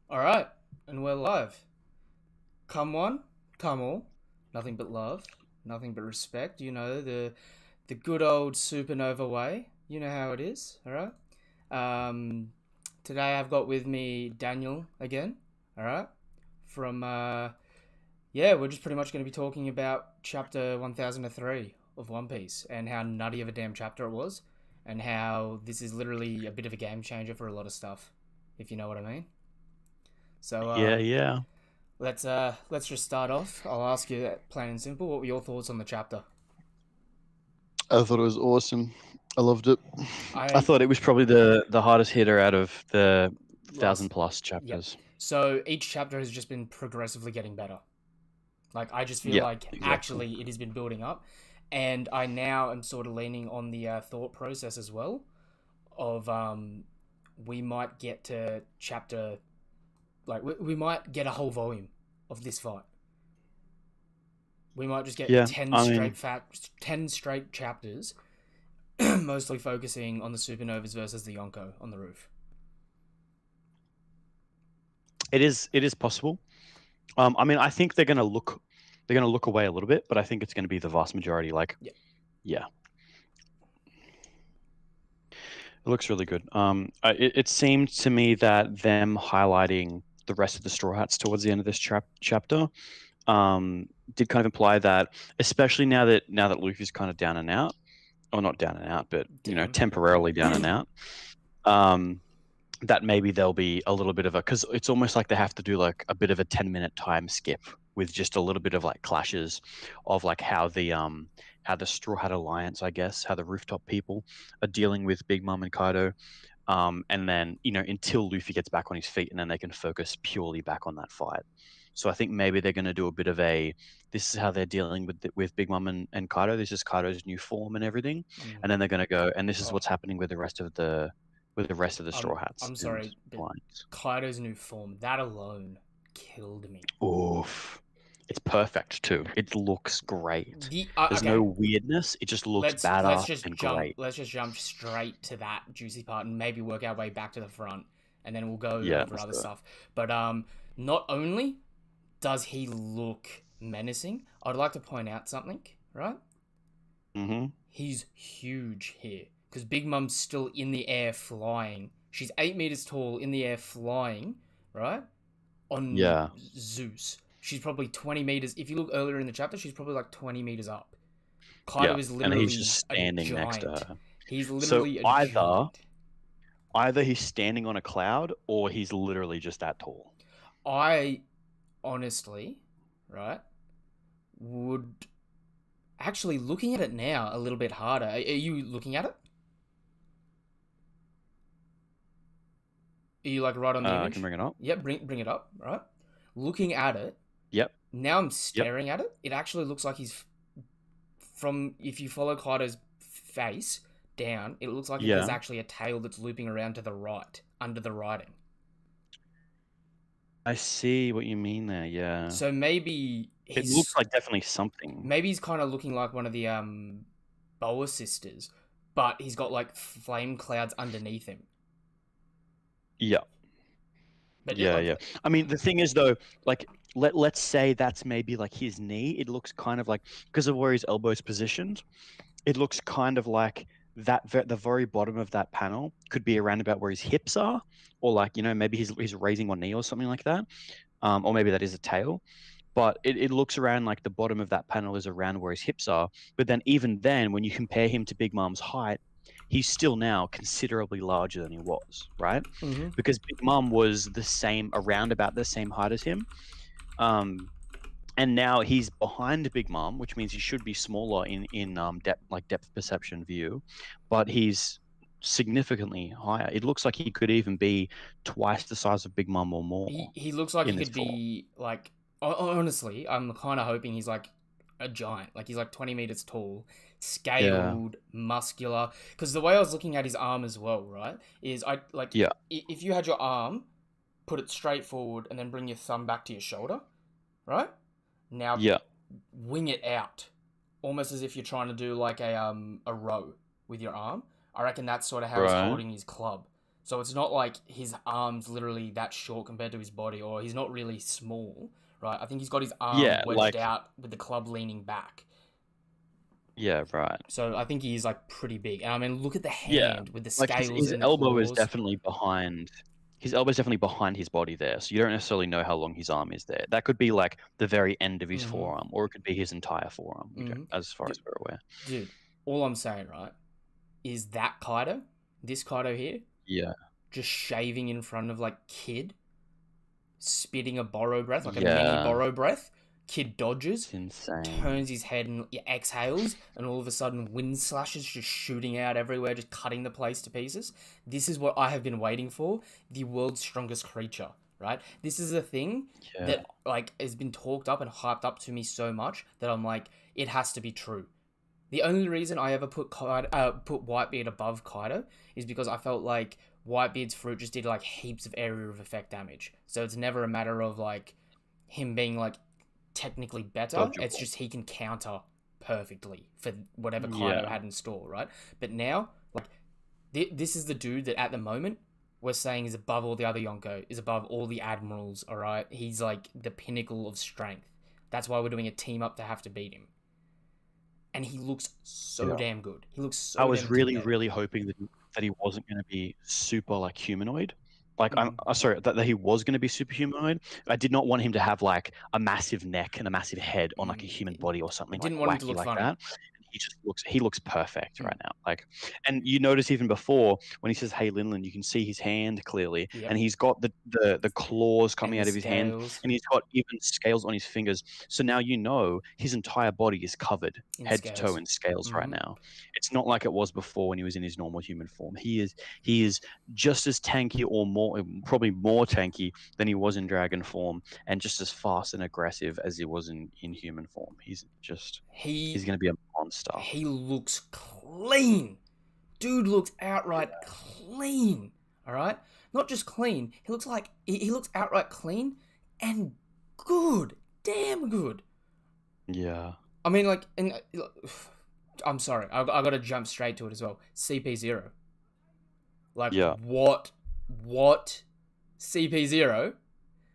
All right, and we're live. Come one, come all. Nothing but love, nothing but respect. You know the good old Supernova way. You know how it is. All right. Um, Today I've got with me Daniel again. All right. From yeah, we're just pretty much going to be talking about chapter 1003 of One Piece and how nutty of a damn chapter it was, and how this is literally a bit of a game changer for a lot of stuff, if you know what I mean. So Yeah, yeah. let's just start off. I'll ask you plain and simple. What were your thoughts on the chapter? I thought it was awesome. I loved it. I I thought it was probably the hardest hitter out of the thousand last plus Yep. chapters. So each chapter has just been progressively getting better. Like I just feel Yeah, like exactly. actually it has been building up, and I now am sort of leaning on the thought process as well of we might get to chapter we might get a whole volume of this fight. We might just get Yeah, I mean, 10 straight chapters mostly focusing on the supernovas versus the Yonko on the roof. it is possible. I mean, I think they're gonna look away a little bit, but I think it's gonna be the vast majority. Like, Yeah. yeah, it looks really good. It seemed to me that them highlighting the rest of the Straw Hats towards the end of this chapter um, did kind of imply that, especially now that Luffy's kind of down and out, or not down and out, but Down. temporarily down and out. Um, that maybe there'll be a little bit of a, because it's almost like they have to do like a bit of a 10-minute time skip with just a little bit of like clashes of like how the Straw Hat Alliance, I guess, how the rooftop people are dealing with Big Mom and Kaido. And then until Luffy gets back on his feet, and then they can focus purely back on that fight. So I think maybe they're going to do a bit of a, this is how they're dealing with Big Mom and Kaido. This is Kaido's new form and everything, and then they're going to go, and this is Oh, what's happening with the rest of the Straw Hats I'm and sorry, but Alliance. Kaido's new form, that alone killed me. Oof. It's perfect too. It looks great. There's no Okay, weirdness. It just looks let's badass just and jump great. let's just jump straight to that juicy part and maybe work our way back to the front, and then we'll go Yeah, over let's other do it. stuff. But not only does he look menacing, I'd like to point out something, right? Hmm. He's huge here because Big Mum's still in the air flying. She's 8 meters tall in the air flying, right? On Yeah, Zeus. She's probably 20 meters. If you look earlier in the chapter, she's probably like 20 meters up. yeah, Kaido is and he's just literally a standing next to giant. her. He's So literally a either giant. either he's standing on a cloud or he's literally just that tall. I honestly, right, would actually looking at it now a little bit harder. Are you looking at it? Are you like right on the I can image? bring it up. Yep, bring it up, right? Looking at it, Yep, now I'm yep. staring at it. It actually looks like he's from if you follow Kaido's face down, it looks like there's Yeah, actually a tail that's looping around to the right under the writing. I see what you mean there. Yeah, So it looks like definitely something. maybe he's kind of looking like one of the Boa sisters, but he's got like flame clouds underneath him. Yeah, But it, yeah, yeah. I mean, the thing is though, like let's say that's maybe like his knee. It looks kind of like, because of where his elbow's positioned, it looks kind of like the very bottom of that panel could be around about where his hips are, or like maybe he's raising one knee or something like that, or maybe that is a tail. But it looks around like the bottom of that panel is around where his hips are. But then even then, when you compare him to Big Mom's height, he's still now considerably larger than he was, right? mm-hmm. Because Big Mom was the same, around about the same height as him. Um, and now he's behind Big Mom, which means he should be smaller in depth perception view, but he's significantly higher. It looks like he could even be twice the size of Big Mom or more He looks like he in this could form. be like honestly, I'm kind of hoping he's like a giant. Like he's like 20 meters tall, Yeah, scaled, muscular. Because the way I was looking at his arm as well, right, is I like yeah, if you had your arm, put it straight forward, and then bring your thumb back to your shoulder, right? Now yeah, wing it out, almost as if you're trying to do like a row with your arm. I reckon that's sort of how he's right. holding his club. So it's not like his arm's literally that short compared to his body, or he's not really small, right? I think he's got his arm Yeah, wedged like out with the club leaning back. yeah, right. So I think he's like pretty big. And I mean, look at the Yeah, hand with the like scales his and the elbow is claws. definitely behind. His elbow is definitely behind his body there, so you don't necessarily know how long his arm is there. That could be like the very end of his Mhm. forearm, or it could be his entire forearm. We don't, Mhm. as far as Dude, we're aware. dude, all I'm saying, right, is that Kaido, this Kaido here, Yeah, just shaving in front of like Kid, spitting a borrow breath, like a mini yeah, borrow breath. Kid dodges, it's insane. turns his head and exhales, and all of a sudden wind slashes just shooting out everywhere, just cutting the place to pieces. This is what I have been waiting for, the world's strongest creature, right? This is a thing Yeah, that like has been talked up and hyped up to me so much that I'm like, it has to be true. The only reason I ever put put Whitebeard above Kaido is because I felt like Whitebeard's fruit just did like heaps of area of effect damage. So it's never a matter of like him being like technically better. It's dodgeable. just he can counter perfectly for whatever Kaido Yeah, had in store, right? But now, like, this is the dude that at the moment we're saying is above all the other Yonko, is above all the admirals, all right? He's like the pinnacle of strength. That's why we're doing a team up to have to beat him. And he looks so yeah. damn good. He looks so I damn was really, intimidating. really hoping that he wasn't going to be super like humanoid. Like I'm Mm. sorry that he was going to be super humanoid. I did not want him to have like a massive neck and a massive head on like a human body or I something like didn't want him to wacky look like funny. that. He looks perfect Mm. right now. Like, and you notice even before when he says "Hey Linlin," you can see his hand clearly, Yep. and he's got the claws coming And out the of his hand, scales and he's got even scales on his fingers. So now you know his entire body is covered in head to toe scales. in scales right Mhm. now. It's not like it was before when he was in his normal human form. He is just as tanky or more, probably more tanky than he was in dragon form, and just as fast and aggressive as he was in human form. He's He going to be a monster. he looks clean. Dude looks outright clean. All right, not just clean. He looks like he looks outright clean and good, damn good. Yeah. I mean, like, and I'm sorry, I got to jump straight to it as well. CP0, like Yeah. what CP0?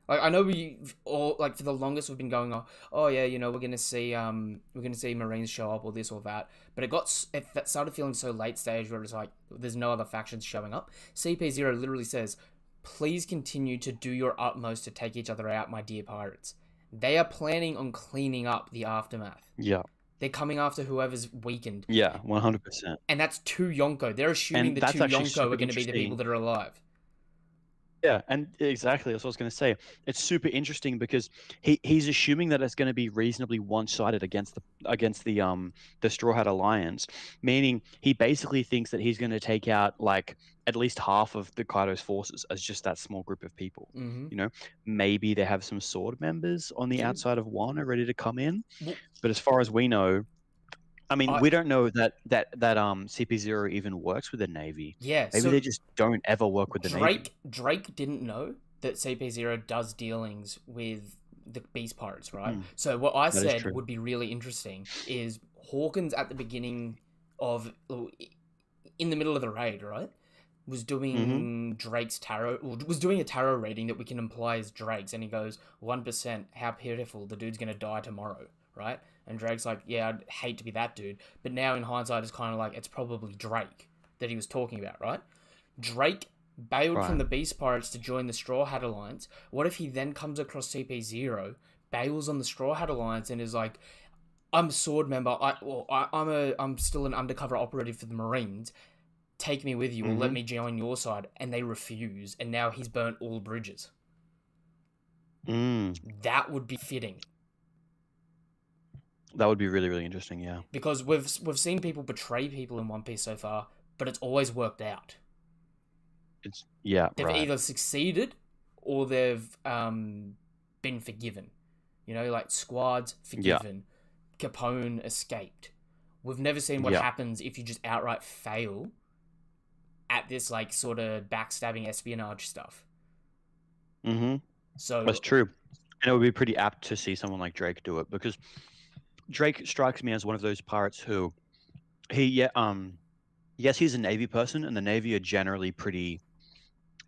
Like I know we all like for the longest we've been going on. Oh yeah, you know we're gonna see Marines show up or this or that. But it started feeling so late stage where it's like there's no other factions showing up. CP0 literally says, "Please continue to do your utmost to take each other out, my dear pirates." They are planning on cleaning up the aftermath. Yeah. They're coming after whoever's weakened, Yeah. 100%. and that's two Yonko. They're assuming And the that's two actually Yonko super are going to be the people interesting. that are alive. Yeah, and exactly that's what I was going to say. It's super interesting because he's assuming that it's going to be reasonably one-sided against the Straw Hat Alliance, meaning he basically thinks that he's going to take out like at least half of the Kaido's forces as just that small group of people. Mm-hmm. You know, maybe they have some sword members on the Dude. outside of Wano ready to come in, Well, but as far as we know, I mean, I we don't know that CP0 even works with the Navy. yeah. Maybe So they just don't ever work with the Navy. Drake didn't know that CP0 does dealings with the Beast Pirates, right? So what I That is said true. would be really interesting is Hawkins at the beginning of in the middle of the raid, right? Was doing Drake's tarot, was doing a tarot reading that we can imply is Drake's, and he goes 1%. How pitiful! The dude's gonna die tomorrow, right? And Drake's like, yeah, I'd hate to be that dude, but now in hindsight, it's kind of like it's probably Drake that he was talking about, right? Drake bailed Right. from the Beast Pirates to join the Straw Hat Alliance. What if he then comes across CP0, bails on the Straw Hat Alliance, and is like, I'm a sword member. I'm still an undercover operative for the Marines. Take me with you, or let me join your side. And they refuse, and now he's burnt all bridges. That would be fitting. That would be really, really interesting, yeah. Because we've seen people betray people in One Piece so far, but it's always worked out. They've either succeeded or they've been forgiven. You know, like Squad's forgiven. Yeah. Capone escaped. We've never seen what happens if you just outright fail at this like sort of backstabbing espionage stuff. So that's true. And it would be pretty apt to see someone like Drake do it, because Drake strikes me as one of those pirates who yes, he's a Navy person, and the Navy are generally pretty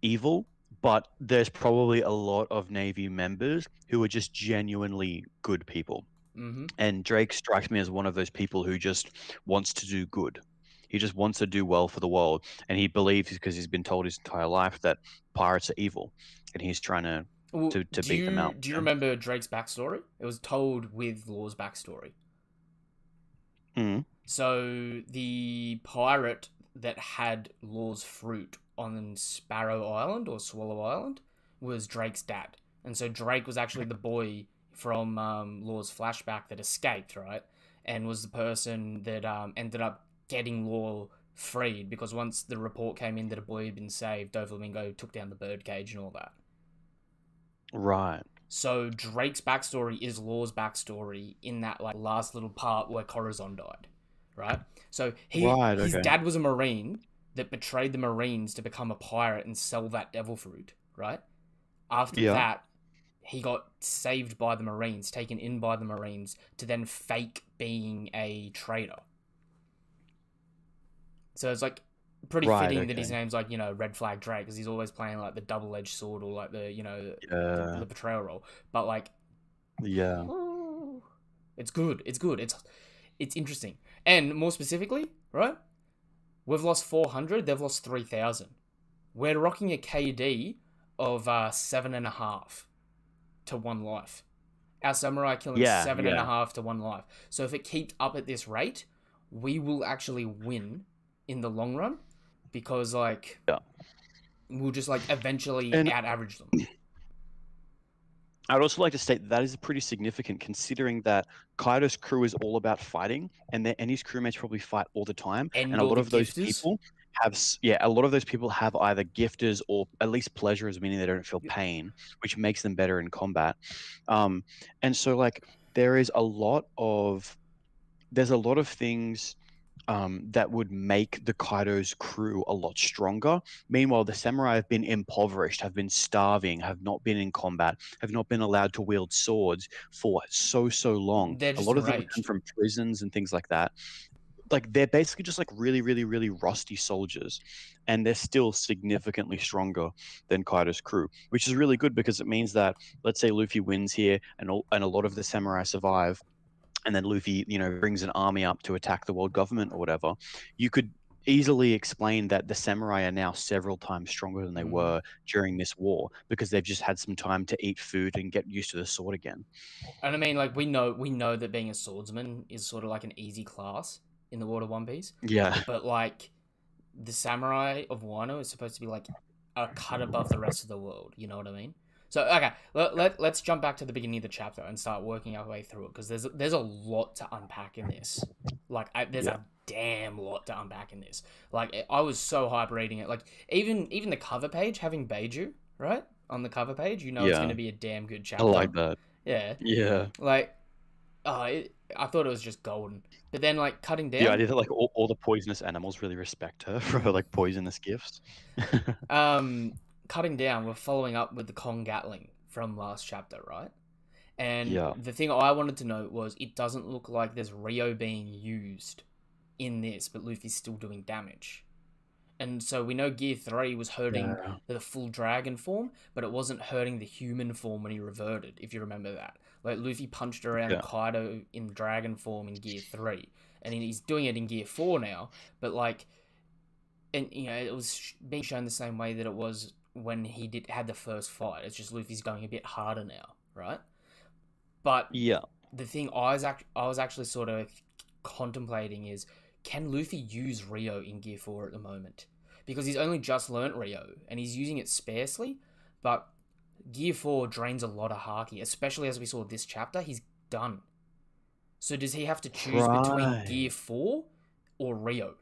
evil, but there's probably a lot of Navy members who are just genuinely good people. Mm-hmm. And Drake strikes me as one of those people who just wants to do good. He just wants to do well for the world, and he believes, because he's been told his entire life, that pirates are evil, and he's trying to Well, to do beat them you out. do you remember Drake's backstory? It was told with Law's backstory. Mm. So the pirate that had Law's fruit on Sparrow Island or Swallow Island was Drake's dad, and so Drake was actually the boy from Law's flashback that escaped, right? And was the person that ended up getting Law freed because once the report came in that a boy had been saved, Doflamingo took down the birdcage and all that. Right. So Drake's backstory is Law's backstory in that like last little part where Corazon died, right? So Right. his Okay. dad was a marine that betrayed the Marines to become a pirate and sell that devil fruit, right? After Yeah. that, he got saved by the Marines, taken in by the Marines to then fake being a traitor. So it's like pretty Right. fitting that his Okay. name's like, you know, Red Flag Drake because he's always playing like the double-edged sword or like the, you know, Yeah. the betrayal role. But like, Yeah. it's good. It's good. It's interesting. And more specifically, right? We've lost 400. They've lost 3,000. We're rocking a KD of 7.5 to 1 life. Our samurai killing Yeah. 7.5 to 1 life. So if it keeps up at this rate, we will actually win in the long run because like Yeah. we'll just like eventually And out average them. I'd also like to state that is pretty significant, considering that Kaido's crew is all about fighting, and his crewmates probably fight all the time. And And a all lot the of those gifters. people a lot of those people have either gifters or at least pleasures, meaning they don't feel Yep. pain, which makes them better in combat. And so like there's a lot of things that would make the Kaido's crew a lot stronger. Meanwhile, the samurai have been impoverished, have been starving, have not been in combat, have not been allowed to wield swords for so long. They're A just lot of them come enraged. from prisons and things like that. Like they're basically just like really, really, really rusty soldiers, and they're still significantly stronger than Kaido's crew, which is really good because it means that, let's say Luffy wins here, and a lot of the samurai survive, and then Luffy, brings an army up to attack the world government or whatever, you could easily explain that the samurai are now several times stronger than they were during this war because they've just had some time to eat food and get used to the sword again. And I mean, like we know that being a swordsman is sort of like an easy class in the world of One Piece, Yeah. but like the samurai of Wano is supposed to be like a cut above the rest of the world. You know what I mean? So okay, let's jump back to the beginning of the chapter and start working our way through it because there's a lot to unpack in this. Like there's a damn lot to unpack in this. Like I was so hype reading it. Like even the cover page having Beiju right on the cover page, you know it's going to be a damn good I chapter. like that. Yeah. Yeah. Like, I thought it was just golden. But then, like, cutting down. The idea that like all the poisonous animals really respect her for her like poisonous gifts. Cutting down, we're following up with the Kong Gatling from last chapter, right? And Yeah. the thing I wanted to note was it doesn't look like there's Rio being used in this, but Luffy's still doing damage. And so we know Gear 3 was hurting the full dragon form, but it wasn't hurting the human form when he reverted, if you remember that. Like, Luffy punched around Kaido in dragon form in Gear 3, and he's doing it in Gear 4 now, but, like, and, you know, it was being shown the same way that it was when he had the first fight. It's just Luffy's going a bit harder now, right? But the thing I was actually sort of contemplating is, can Luffy use Rio in Gear 4 at the moment? Because he's only just learnt Rio, and he's using it sparsely, but Gear 4 drains a lot of Haki, especially as we saw this chapter. He's done. So does he have to choose between Gear 4 or Rio?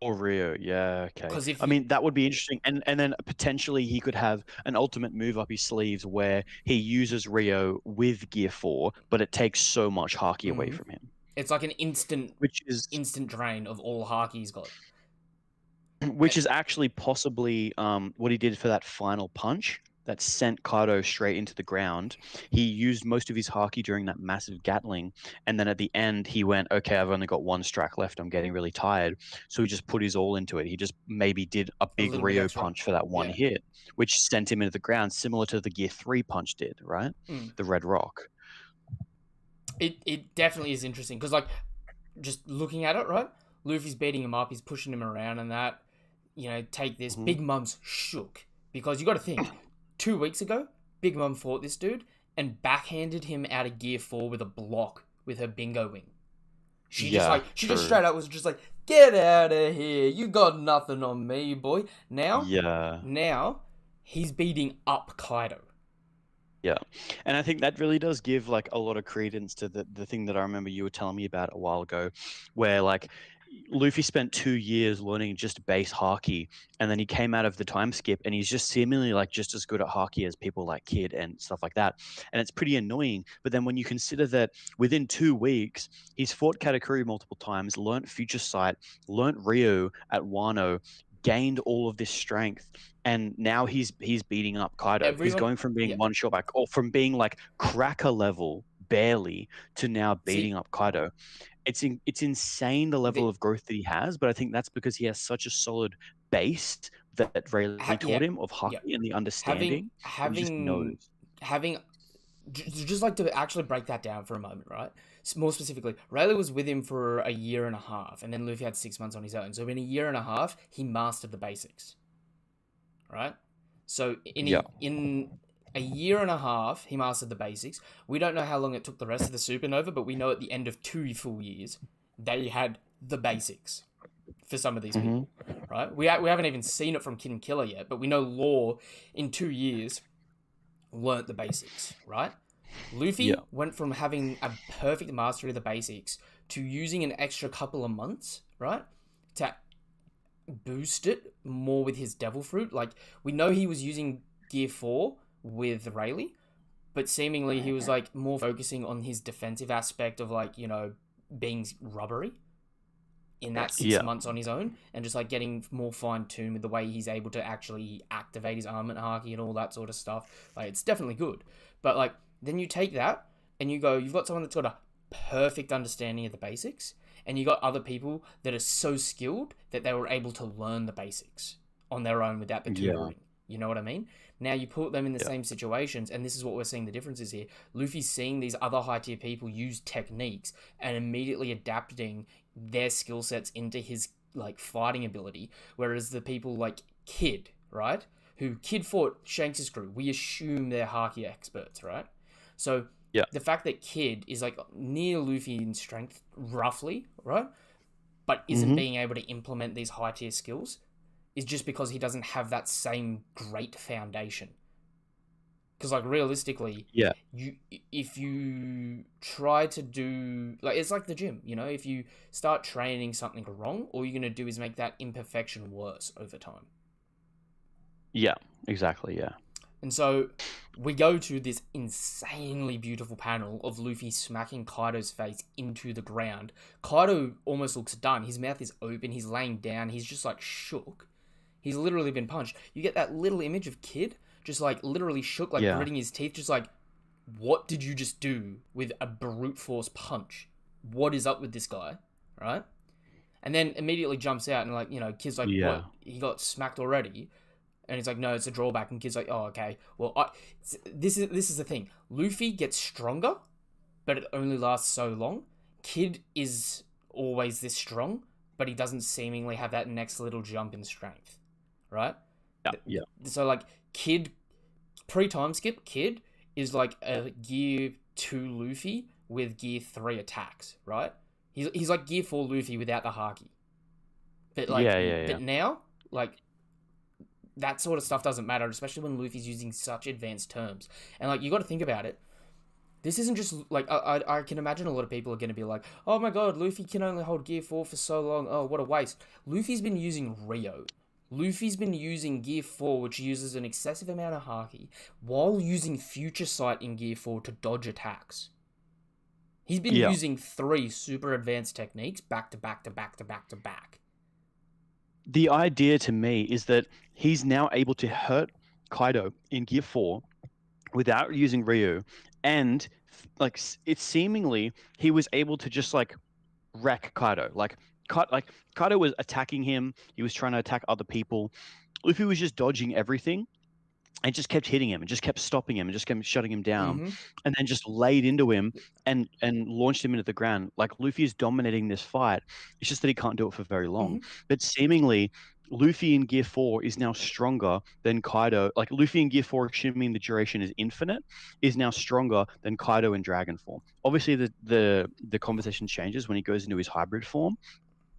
Or Rio, yeah, okay. 'Cause if I mean, that would be interesting. And then potentially he could have an ultimate move up his sleeves where he uses Rio with Gear 4, but it takes so much Haki away from him. It's like an instant drain of all Haki he's got. Which is actually possibly what he did for that final punch. that sent Kaido straight into the ground. He used most of his haki during that massive Gatling, and then at the end he went, okay, I've only got one strike left. I'm getting really tired, so he just put his all into it. He just maybe did a big little bit Rio extra. punch for that one Yeah. hit, which sent him into the ground, similar to the Gear 3 punch did, right? The Red Rock. It definitely is interesting because, like, just looking at it, right? Luffy's beating him up, he's pushing him around, and that, you know, take this. Big Mum's shook because you got to think, 2 weeks ago, Big Mum fought this dude and backhanded him out of Gear 4 with a block with her bingo wing. She just straight up was just like, get out of here, you got nothing on me, boy. Now he's beating up Kaido. Yeah, and I think that really does give like a lot of credence to the thing that I remember you were telling me about a while ago, where like Luffy spent 2 years learning just base haki, and then he came out of the time skip and he's just seemingly like just as good at haki as people like Kid and stuff like that. And it's pretty annoying. But then when you consider that within 2 weeks he's fought Katakuri multiple times, learnt Future Sight, learnt Ryo at Wano, gained all of this strength, and now he's beating up Kaido. He's going from being one shot back, or from being like cracker level barely, to now beating up Kaido. It's insane the level of growth that he has, but I think that's because he has such a solid base that Rayleigh taught him of haki and the understanding. He just knows. Just like to actually break that down for a moment, right? More specifically, Rayleigh was with him for a year and a half, and then Luffy had 6 months on his own. So in a year and a half, he mastered the basics, right? So in a year and a half, he mastered the basics. We don't know how long it took the rest of the Supernova, but we know at the end of 2 full years, they had the basics for some of these people, right? We haven't even seen it from Kid and Killer yet, but we know Law in 2 years learnt the basics, right? Luffy went from having a perfect mastery of the basics to using an extra couple of months, right, to boost it more with his Devil Fruit. Like, we know he was using Gear 4 with Rayleigh, but seemingly he was like more focusing on his defensive aspect of, like, you know, being rubbery in that 6 months on his own, and just like getting more fine-tuned with the way he's able to actually activate his armament haki and all that sort of stuff. Like, it's definitely good. But like, then you take that and you go, you've got someone that's got a perfect understanding of the basics, and you got other people that are so skilled that they were able to learn the basics on their own without the tutoring. You know what I mean? Now you put them in the same situations, and this is what we're seeing the differences here. Luffy's seeing these other high-tier people use techniques and immediately adapting their skill sets into his like fighting ability, whereas the people like Kid, right, who Kid fought Shanks' crew, we assume they're haki experts, right? So the fact that Kid is like near Luffy in strength, roughly, right, but isn't being able to implement these high-tier skills is just because he doesn't have that same great foundation. Because, like, realistically, if you try to do... Like, it's like the gym, you know? If you start training something wrong, all you're going to do is make that imperfection worse over time. Yeah, exactly, yeah. And so we go to this insanely beautiful panel of Luffy smacking Kaido's face into the ground. Kaido almost looks done. His mouth is open. He's laying down. He's just, like, shook. He's literally been punched. You get that little image of Kid just, like, literally shook, like, gritting his teeth, just like, what did you just do with a brute force punch? What is up with this guy, right? And then immediately jumps out and, like, you know, Kid's like, what? He got smacked already? And he's like, no, it's a drawback. And Kid's like, oh, okay. Well, this is the thing. Luffy gets stronger, but it only lasts so long. Kid is always this strong, but he doesn't seemingly have that next little jump in strength, right? Yeah. So, like, Kid, pre-time skip, Kid is like a Gear 2 Luffy with Gear 3 attacks, right? He's like Gear 4 Luffy without the haki. But, like, but now, like, that sort of stuff doesn't matter, especially when Luffy's using such advanced terms. And, like, you got to think about it. This isn't just, like, I can imagine a lot of people are going to be like, oh my god, Luffy can only hold Gear 4 for so long. Oh, what a waste. Luffy's been using Rio. Luffy's been using Gear 4, which uses an excessive amount of haki, while using Future Sight in Gear 4 to dodge attacks. He's been using 3 super advanced techniques back to back to back to back to back. The idea to me is that he's now able to hurt Kaido in Gear 4 without using Ryu, and like it's seemingly he was able to just like wreck Kaido. Like Kaido was attacking him, he was trying to attack other people. Luffy was just dodging everything and just kept hitting him and just kept stopping him and just kept shutting him down, Mm-hmm. and then just laid into him and launched him into the ground. Like Luffy is dominating this fight. It's just that he can't do it for very long. Mm-hmm. But seemingly Luffy in Gear 4 is now stronger than Kaido. Like Luffy in Gear 4, assuming the duration is infinite, is now stronger than Kaido in Dragon form. Obviously the conversation changes when he goes into his hybrid form,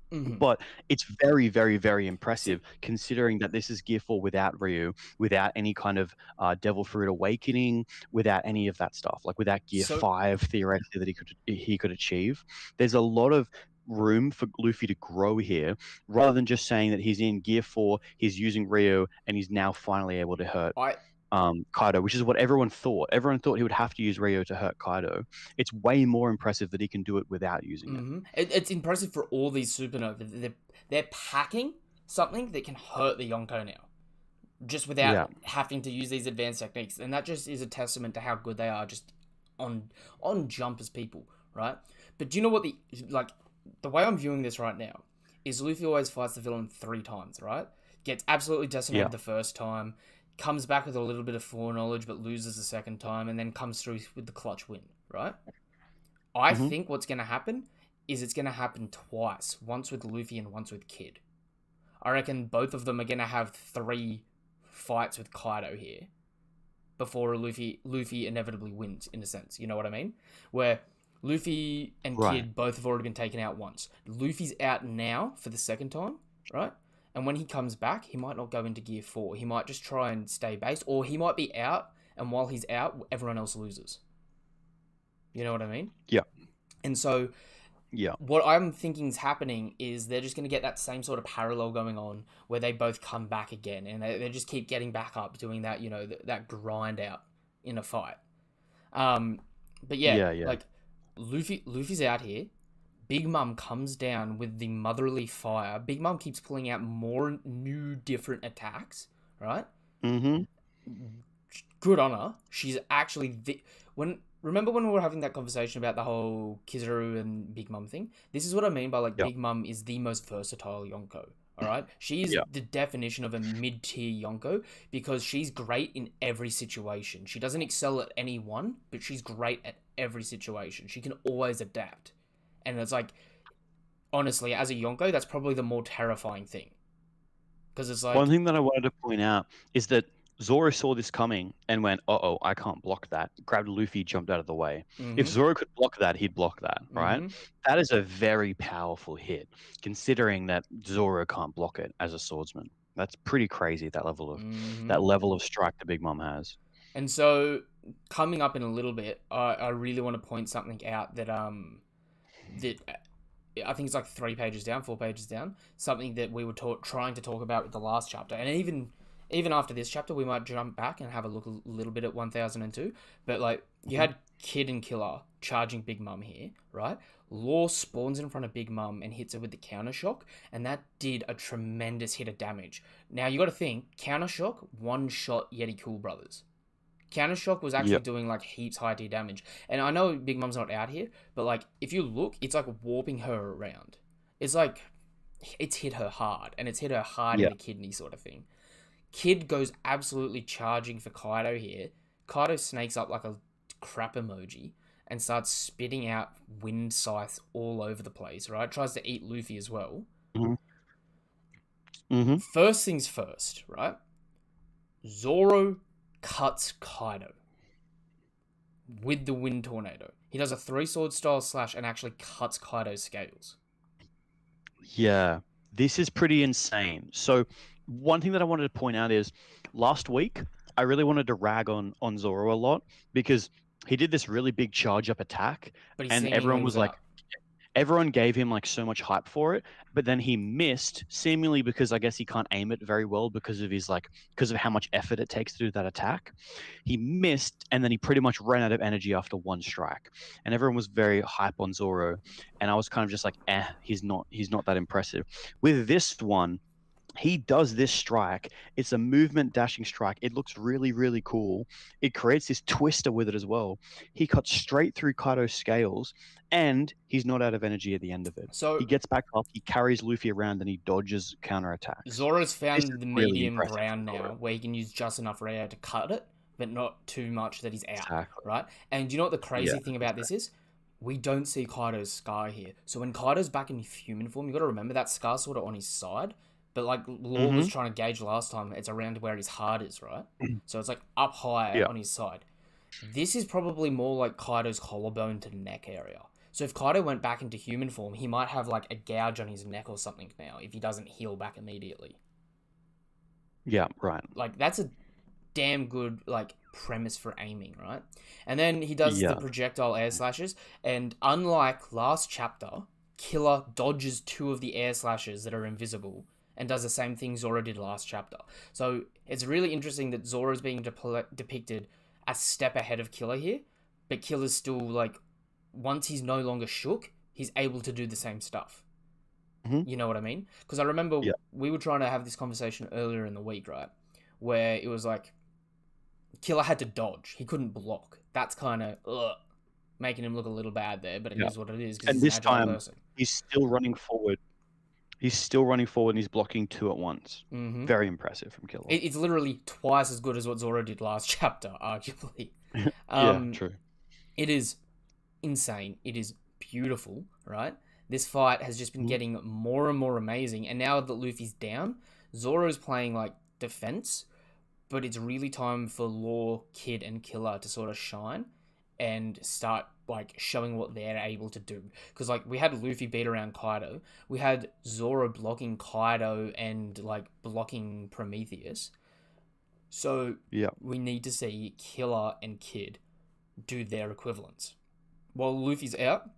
Mm-hmm. but it's very, very, very impressive See, considering that this is Gear 4 without Ryu, without any kind of Devil Fruit Awakening, without any of that stuff, like without Gear so 5 theoretically that he could achieve. There's a lot of room for Luffy to grow here, rather than just saying that he's in Gear 4, he's using Ryu, and he's now finally able to hurt I Kaido, which is what everyone thought. Everyone thought he would have to use Ryu to hurt Kaido. It's way more impressive that he can do it without using it. Mm-hmm. It's impressive for all these supernova. They're packing something that can hurt the Yonko now, just without Yeah. having to use these advanced techniques, and that just is a testament to how good they are, just on jump as people, right? But do you know what the way I'm viewing this right now is Luffy always fights the villain 3 times, right? Gets absolutely decimated Yeah. the first time, comes back with a little bit of foreknowledge, but loses the second time, and then comes through with the clutch win, right? I Mhm. think what's going to happen is it's going to happen twice, once with Luffy and once with Kid. I reckon both of them are going to have 3 fights with Kaido here before Luffy inevitably wins, in a sense. You know what I mean? Where Luffy and Right. Kid both have already been taken out once. Luffy's out now for the second time, right? And when he comes back, he might not go into Gear 4. He might just try and stay based, or he might be out, and while he's out, everyone else loses. You know what I mean? Yeah. And so Yeah. what I'm thinking is happening is they're just going to get that same sort of parallel going on where they both come back again, and they just keep getting back up, doing that, you know, that grind out in a fight. But yeah, Yeah. like Luffy's out here. Big Mum comes down with the motherly fire. Big Mum keeps pulling out more new different attacks, right? Mm-hmm. Good on her. She's actually remember when we were having that conversation about the whole Kizaru and Big Mum thing? This is what I mean by like Yeah. Big Mum is the most versatile Yonko. All right, she is Yeah. the definition of a mid-tier Yonko because she's great in every situation. She doesn't excel at any one, but she's great at every situation. She can always adapt, and it's like, honestly, as a Yonko, that's probably the more terrifying thing because it's like, One thing that I wanted to point out is that Zoro saw this coming and went, "Uh-oh, I can't block that." Grabbed Luffy, jumped out of the way. If mhm, Zoro could block that, he'd block that, right? mhm, That is a very powerful hit, considering that Zoro can't block it as a swordsman. That's pretty crazy. That level of strike the Big Mom has. And so, coming up in a little bit, I really want to point something out that that I think it's like 3 pages down, 4 pages down. Something that we were trying to talk about with the last chapter, and even after this chapter, we might jump back and have a look a little bit at 1002. But like, you had Kid and Killer charging Big Mum here, right? Law spawns in front of Big Mum and hits her with the counter shock, and that did a tremendous hit of damage. Now you got to think, counter shock one shot Yeti Cool Brothers. Countershock was actually Yep. doing like heaps high tier damage. And I know Big Mum's not out here, but like if you look, it's like warping her around. It's like it's hit her hard, and it's hit her hard Yeah. in the kidney sort of thing. Kid goes absolutely charging for Kaido here. Kaido snakes up like a crap emoji and starts spitting out wind scythes all over the place, right? Tries to eat Luffy as well. Mm-hmm. First things first, right? Zoro cuts Kaido with the wind tornado. He does a 3-sword style slash and actually cuts Kaido's scales. Yeah, this is pretty insane. So, one thing that I wanted to point out is last week I really wanted to rag on Zoro a lot because he did this really big charge up attack, But he and seemingly everyone was like, out. everyone gave him like so much hype for it, but then he missed, seemingly because I guess he can't aim it very well because of how much effort it takes to do that attack. He missed, and then he pretty much ran out of energy after one strike, and everyone was very hype on Zoro, and I was kind of just like, he's not that impressive. With this one, he does this strike. It's a movement dashing strike. It looks really, really cool. It creates this twister with it as well. He cuts straight through Kaido's scales, and he's not out of energy at the end of it. So He gets back up, he carries Luffy around, and he dodges counterattacks. Zoro's This found is the really medium impressive ground from Zoro. now, where he can use just enough Reo to cut it, but not too much that he's out, Exactly. right? And do you know what the crazy Yeah, thing about this is? We don't see Kaido's scar here. So when Kaido's back in human form, you got to remember that scar sort of on his side. But like Law was trying to gauge last time, it's around where his heart is, right? So it's like up higher Yeah. on his side. This is probably more like Kaido's collarbone to neck area. So if Kaido went back into human form, he might have like a gouge on his neck or something now if he doesn't heal back immediately. Yeah, right. Like that's a damn good like premise for aiming, right? And then he does the projectile air slashes, and unlike last chapter, Killer dodges 2 of the air slashes that are invisible and does the same thing Zoro did last chapter. So it's really interesting that Zoro's being depicted a step ahead of Killer here, but Killer's still like, once he's no longer shook, he's able to do the same stuff. You know what I mean? Because I remember we were trying to have this conversation earlier in the week, right? Where it was like, Killer had to dodge. He couldn't block. That's kind of making him look a little bad there, but it is what it is. And this time, he's still running forward. He's still running forward and he's blocking 2 at once. Very impressive from Killer. It's literally twice as good as what Zoro did last chapter, arguably. True. It is insane. It is beautiful, right? This fight has just been getting more and more amazing. And now that Luffy's down, Zoro's playing like defense, but it's really time for Law, Kid, and Killer to sort of shine and start like showing what they're able to do. Because like we had Luffy beat around Kaido, we had Zoro blocking Kaido and like blocking Prometheus. So we need to see Killer and Kid do their equivalents. While Luffy's out,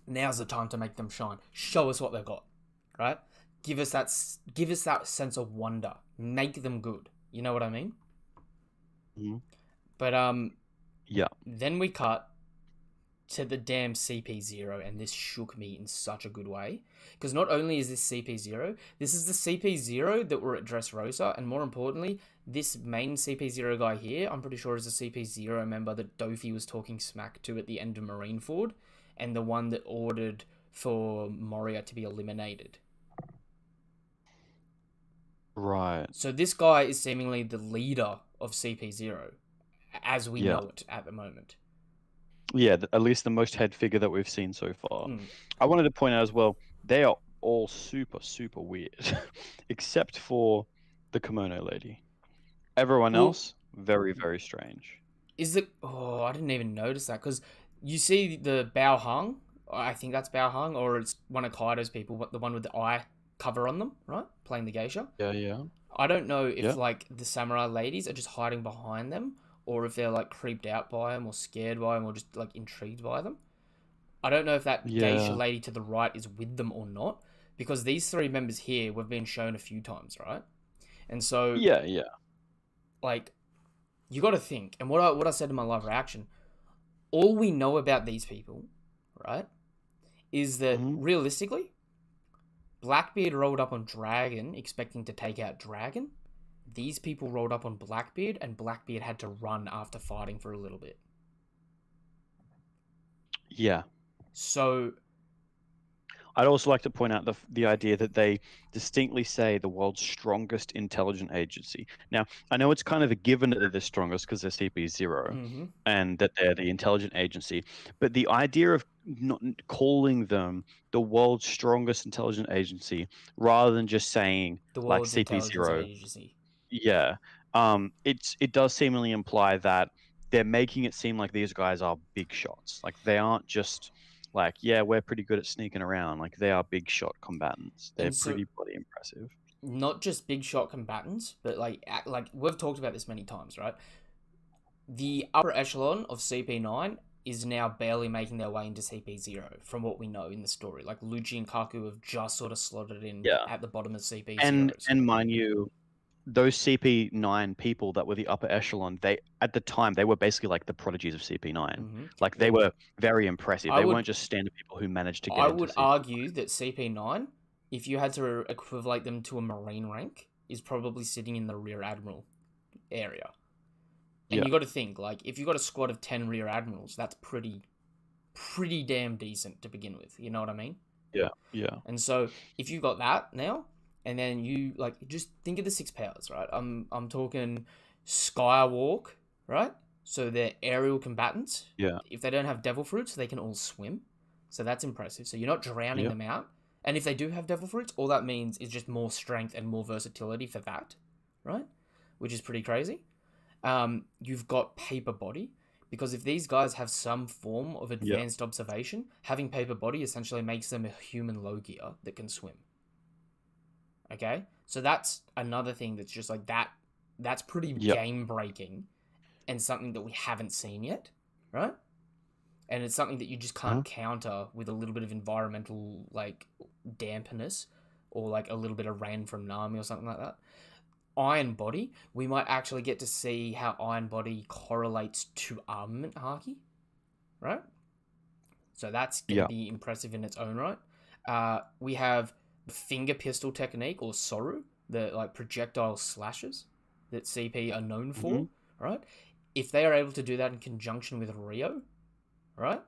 now's the time to make them shine. Show us what they've got, right? Give us that sense of wonder. Make them good. You know what I mean? But then we cut to the damn CP0, and this shook me in such a good way. Because not only is this CP0, this is the CP0 that were at Dressrosa, and more importantly, this main CP0 guy here, I'm pretty sure is a CP0 member that Dofi was talking smack to at the end of Marineford, and the one that ordered for Moria to be eliminated. Right. So this guy is seemingly the leader of CP0, as we know it at the moment. Yeah, at least the most head figure that we've seen so far. I wanted to point out as well, they are all super, super weird, except for the kimono lady. Everyone else, very, very strange. Is it? Oh, I didn't even notice that, because you see the Bao Hung, I think that's Bao Hung, or it's one of Kaido's people, the one with the eye cover on them, right? Playing the geisha. Yeah. I don't know if like the samurai ladies are just hiding behind them, or if they're like creeped out by them, or scared by them, or just like intrigued by them. I don't know if that geisha lady to the right is with them or not, because these 3 members here we've been shown a few times, right? And so like, you got to think, and what I said in my live reaction, all we know about these people, right, is that realistically, Blackbeard rolled up on Dragon expecting to take out Dragon. These people rolled up on Blackbeard, and Blackbeard had to run after fighting for a little bit. Yeah. So I'd also like to point out the idea that they distinctly say the world's strongest intelligent agency. Now, I know it's kind of a given that they're the strongest because they're CP0 and that they're the intelligent agency, but the idea of not calling them the world's strongest intelligent agency rather than just saying the like world's CP0, intelligence agency. it does seemingly imply that they're making it seem like these guys are big shots. Like they aren't just like, we're pretty good at sneaking around. Like they are big shot combatants. They're pretty bloody impressive. Not just big shot combatants, but like we've talked about this many times, right? The upper echelon of CP9 is now barely making their way into CP0 from what we know in the story. Like Lucci and Kaku have just sort of slotted in at the bottom of CP0. And mind you, those CP9 people that were the upper echelon, they at the time they were basically like the prodigies of CP9. Like they were very impressive. They weren't just standard people who managed to get. I would argue that CP9, if you had to equivalent them to a Marine rank, is probably sitting in the Rear Admiral area. And you got to think, like, if you got a squad of 10 Rear Admirals, that's pretty damn decent to begin with. You know what I mean? Yeah, yeah. And so if you got that now, and then you like just think of the 6 powers, right? I'm talking Skywalk, right? So they're aerial combatants. Yeah. If they don't have devil fruits, they can all swim. So that's impressive. So you're not drowning Yep. them out. And if they do have devil fruits, all that means is just more strength and more versatility for that, right? Which is pretty crazy. You've got paper body, because if these guys have some form of advanced observation, having paper body essentially makes them a human Logia that can swim. Okay? So that's another thing that's just like that. That's pretty game breaking and something that we haven't seen yet, right? And it's something that you just can't counter with a little bit of environmental like dampness or like a little bit of rain from Nami or something like that. Iron Body, we might actually get to see how Iron Body correlates to armament haki, right? So that's going to be impressive in its own right. We have the finger pistol technique, or Soru, the like projectile slashes that CP are known for, right? If they are able to do that in conjunction with Rio, right,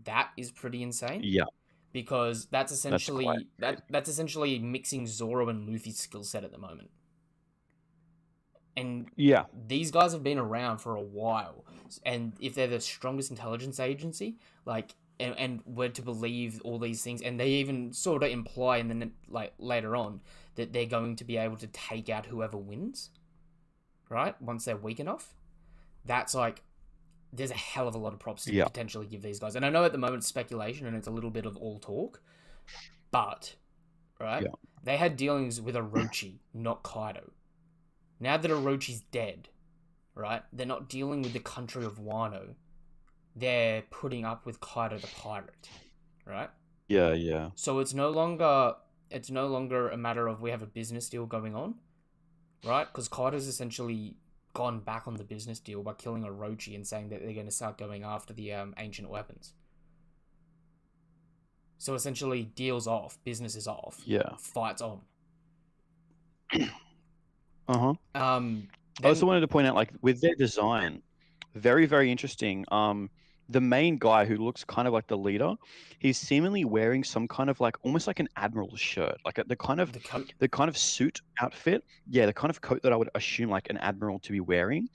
that is pretty insane. Yeah. Because that's essentially that's essentially mixing Zoro and Luffy's skill set at the moment. And these guys have been around for a while, and if they're the strongest intelligence agency, like, and we're to believe all these things, and they even sort of imply, and then like later on, that they're going to be able to take out whoever wins, right? Once they're weak enough, that's like, there's a hell of a lot of props to potentially give these guys. And I know at the moment it's speculation and it's a little bit of all talk, but right, they had dealings with Orochi, not Kaido. Now that Orochi's dead, right, they're not dealing with the country of Wano. They're putting up with Kaido the pirate, right? Yeah, yeah. So it's no longer a matter of we have a business deal going on, right? Because Kaido's essentially gone back on the business deal by killing Orochi and saying that they're going to start going after the ancient weapons. So essentially, deals off, business is off, fights on. I also wanted to point out, like, with their design, very, very interesting. The main guy who looks kind of like the leader, he's seemingly wearing some kind of like almost like an admiral's shirt, like the kind of suit outfit. Yeah, the kind of coat that I would assume like an admiral to be wearing.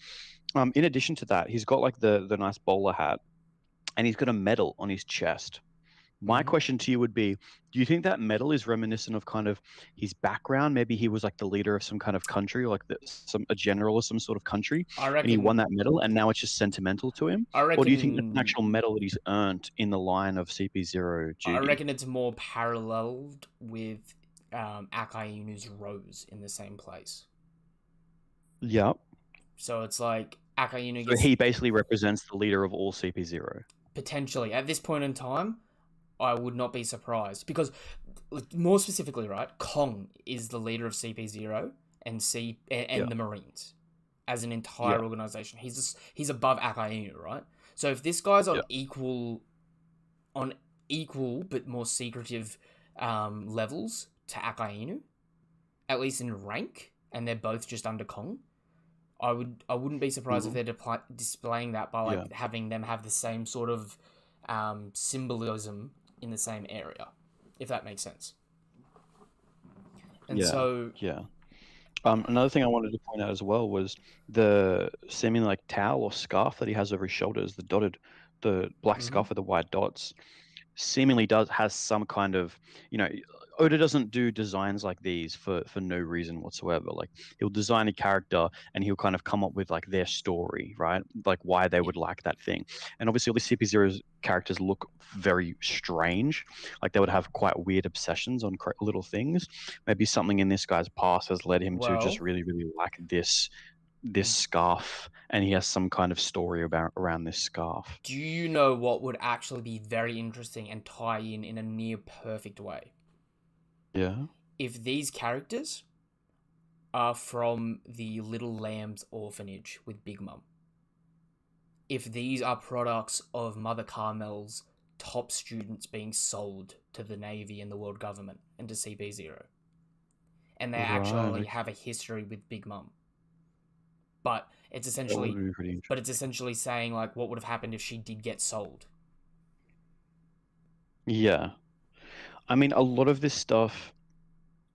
In addition to that, he's got like the nice bowler hat, and he's got a medal on his chest. My question to you would be, do you think that medal is reminiscent of kind of his background? Maybe he was like the leader of some kind of country, or like a general of some sort of country, and he won that medal, and now it's just sentimental to him? Or do you think it's an actual medal that he's earned in the line of CP0 duty? I reckon it's more paralleled with Akainu's rose in the same place. Yep. So it's like Akainu So he basically represents the leader of all CP0. Potentially. At this point in time, I would not be surprised, because more specifically, right, Kong is the leader of CP0 and the Marines as an entire organization. He's above Akainu, right? So if this guy's on equal but more secretive levels to Akainu, at least in rank, and they're both just under Kong, I wouldn't be surprised if they're displaying that by like having them have the same sort of symbolism in the same area, if that makes sense. And another thing I wanted to point out as well was the seemingly like towel or scarf that he has over his shoulders, the black scarf with the white dots, seemingly has some kind of, Oda doesn't do designs like these for no reason whatsoever. Like, he'll design a character and he'll kind of come up with like their story, right? Like why they would like that thing. And obviously all the CP0's characters look very strange. Like they would have quite weird obsessions on little things. Maybe something in this guy's past has led him to just really, really like this scarf, and he has some kind of story around this scarf. Do you know what would actually be very interesting and tie in a near perfect way? Yeah. If these characters are from the Little Lamb's orphanage with Big Mum. If these are products of Mother Carmel's top students being sold to the Navy and the world government and to CP0. And they actually Right. have a history with Big Mum. But it's That would essentially be pretty interesting. but it's essentially saying like what would have happened if she did get sold. Yeah. I mean, a lot of this stuff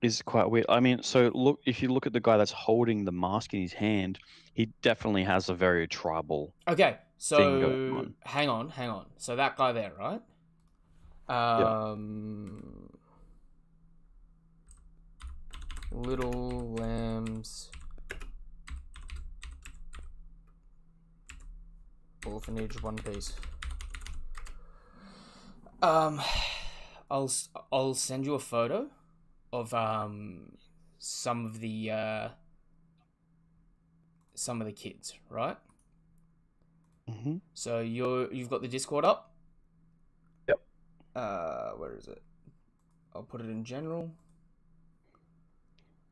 is quite weird. I mean, so look, if you look at the guy that's holding the mask in his hand, he definitely has a very tribal Okay, thing going so on. hang on. So that guy there, right? Yeah. Little Lambs Orphanage, One Piece. I'll send you a photo of some of the kids, right? Mm-hmm. So you've got the Discord up. Yep. Where is it? I'll put it in general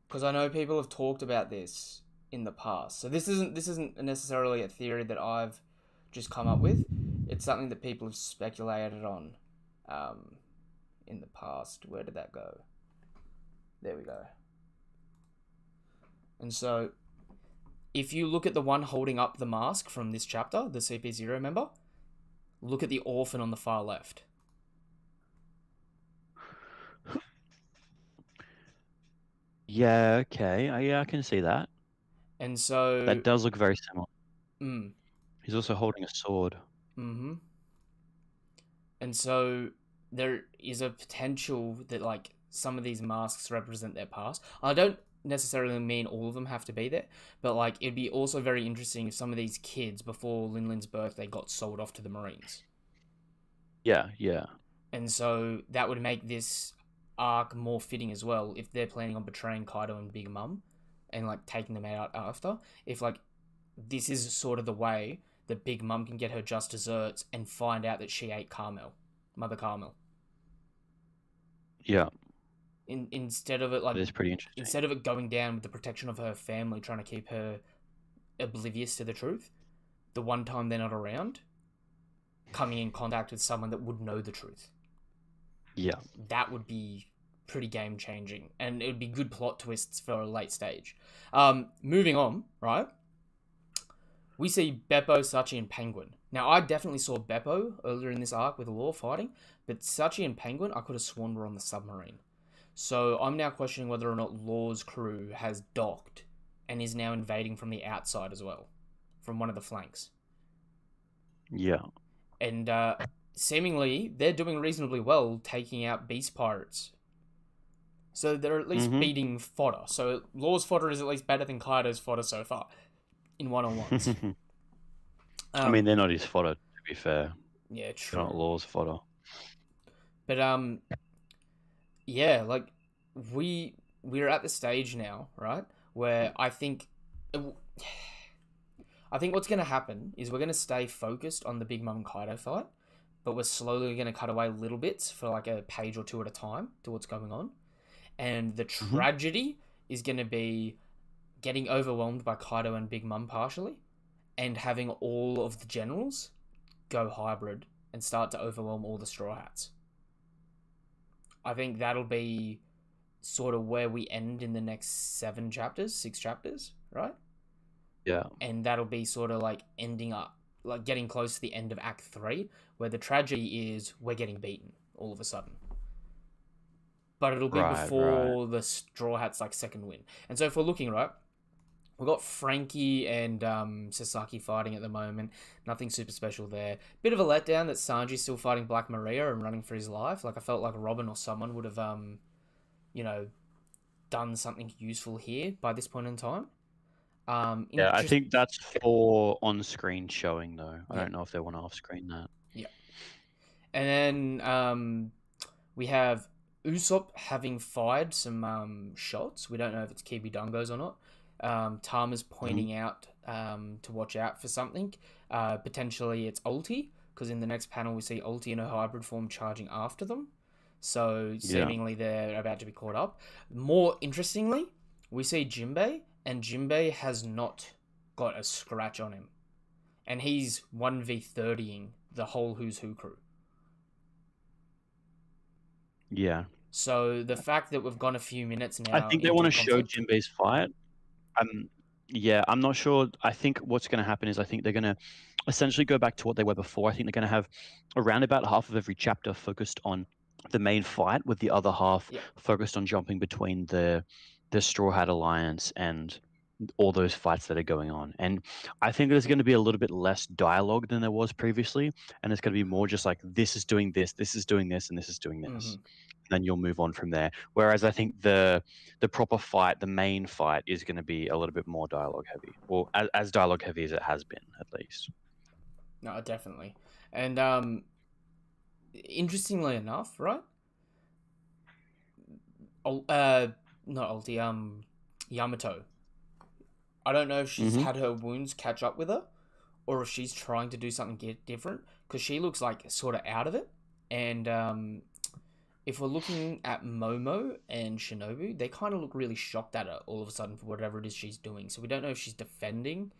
because I know people have talked about this in the past. So this isn't necessarily a theory that I've just come up with. It's something that people have speculated on in the past. Where did that go? There we go. And so if you look at the one holding up the mask from this chapter, the CP0 member, look at the orphan on the far left. Yeah, okay. Yeah, I can see that. And so That does look very similar. Mm, He's also holding a sword. mm-hmm. And so there is a potential that like some of these masks represent their past. I don't necessarily mean all of them have to be there, but like it'd be also very interesting if some of these kids before Linlin's birthday got sold off to the Marines. Yeah, yeah. And so that would make this arc more fitting as well if they're planning on betraying Kaido and Big Mum and like taking them out after. If like this is sort of the way that Big Mum can get her just desserts and find out that she ate Carmel, Mother Carmel. Yeah. Instead of it like That is pretty interesting. instead of it going down with the protection of her family trying to keep her oblivious to the truth, the one time they're not around, coming in contact with someone that would know the truth. Yeah. That would be pretty game changing, and it would be good plot twists for a late stage. Moving on, right? We see Beppo, Sachi, and Penguin. Now, I definitely saw Beppo earlier in this arc with Law fighting, but Sachi and Penguin, I could have sworn were on the submarine. So I'm now questioning whether or not Law's crew has docked and is now invading from the outside as well, from one of the flanks. Yeah. And seemingly, they're doing reasonably well taking out beast pirates. So they're at least beating fodder. So Law's fodder is at least better than Kaido's fodder so far in one-on-ones. I mean, they're not his fodder, to be fair. Yeah, true. They're not Law's fodder. But yeah, like we're at the stage now, right, where I think what's going to happen is we're going to stay focused on the Big Mom Kaido fight, but we're slowly going to cut away little bits for like a page or two at a time to what's going on. And the tragedy is going to be getting overwhelmed by Kaido and Big Mom partially, and having all of the generals go hybrid and start to overwhelm all the Straw Hats. I think that'll be sort of where we end in the next 6 chapters, right? Yeah. And that'll be sort of like ending up, like getting close to the end of Act 3, where the tragedy is we're getting beaten all of a sudden. But it'll be before the Straw Hats like second win. And so if we're looking, right, we've got Frankie and Sasaki fighting at the moment. Nothing super special there. Bit of a letdown that Sanji's still fighting Black Maria and running for his life. Like I felt like Robin or someone would have, done something useful here by this point in time. Yeah, I think that's for on-screen showing, though. I don't know if they want to off-screen that. Yeah. And then we have Usopp having fired some shots. We don't know if it's Kibi Dungos or not. Tama's pointing out to watch out for something. Potentially it's Ulti, because in the next panel we see Ulti in her hybrid form charging after them. So seemingly they're about to be caught up. More interestingly, we see Jinbei, and Jinbei has not got a scratch on him. And he's 1v30ing the whole Who's Who crew. Yeah. So the fact that we've gone a few minutes I now think they into want the to show conflict. Jinbei's fight. Yeah, I'm not sure. I think what's going to happen is I think they're going to essentially go back to what they were before. I think they're going to have around about half of every chapter focused on the main fight, with the other half Yep. focused on jumping between the Straw Hat Alliance and all those fights that are going on. And I think there's going to be a little bit less dialogue than there was previously, and it's going to be more just like this is doing this is doing this, and this is doing this. Hmm. And then you'll move on from there. Whereas I think the proper fight, the main fight, is going to be a little bit more dialogue heavy, or as dialogue heavy as it has been, at least. No, definitely. And interestingly enough, right? Not Ulti, Yamato. I don't know if she's Hmm. had her wounds catch up with her, or if she's trying to do something different, because she looks like sort of out of it. And if we're looking at Momo and Shinobu, they kind of look really shocked at her all of a sudden for whatever it is she's doing. So we don't know if she's defending,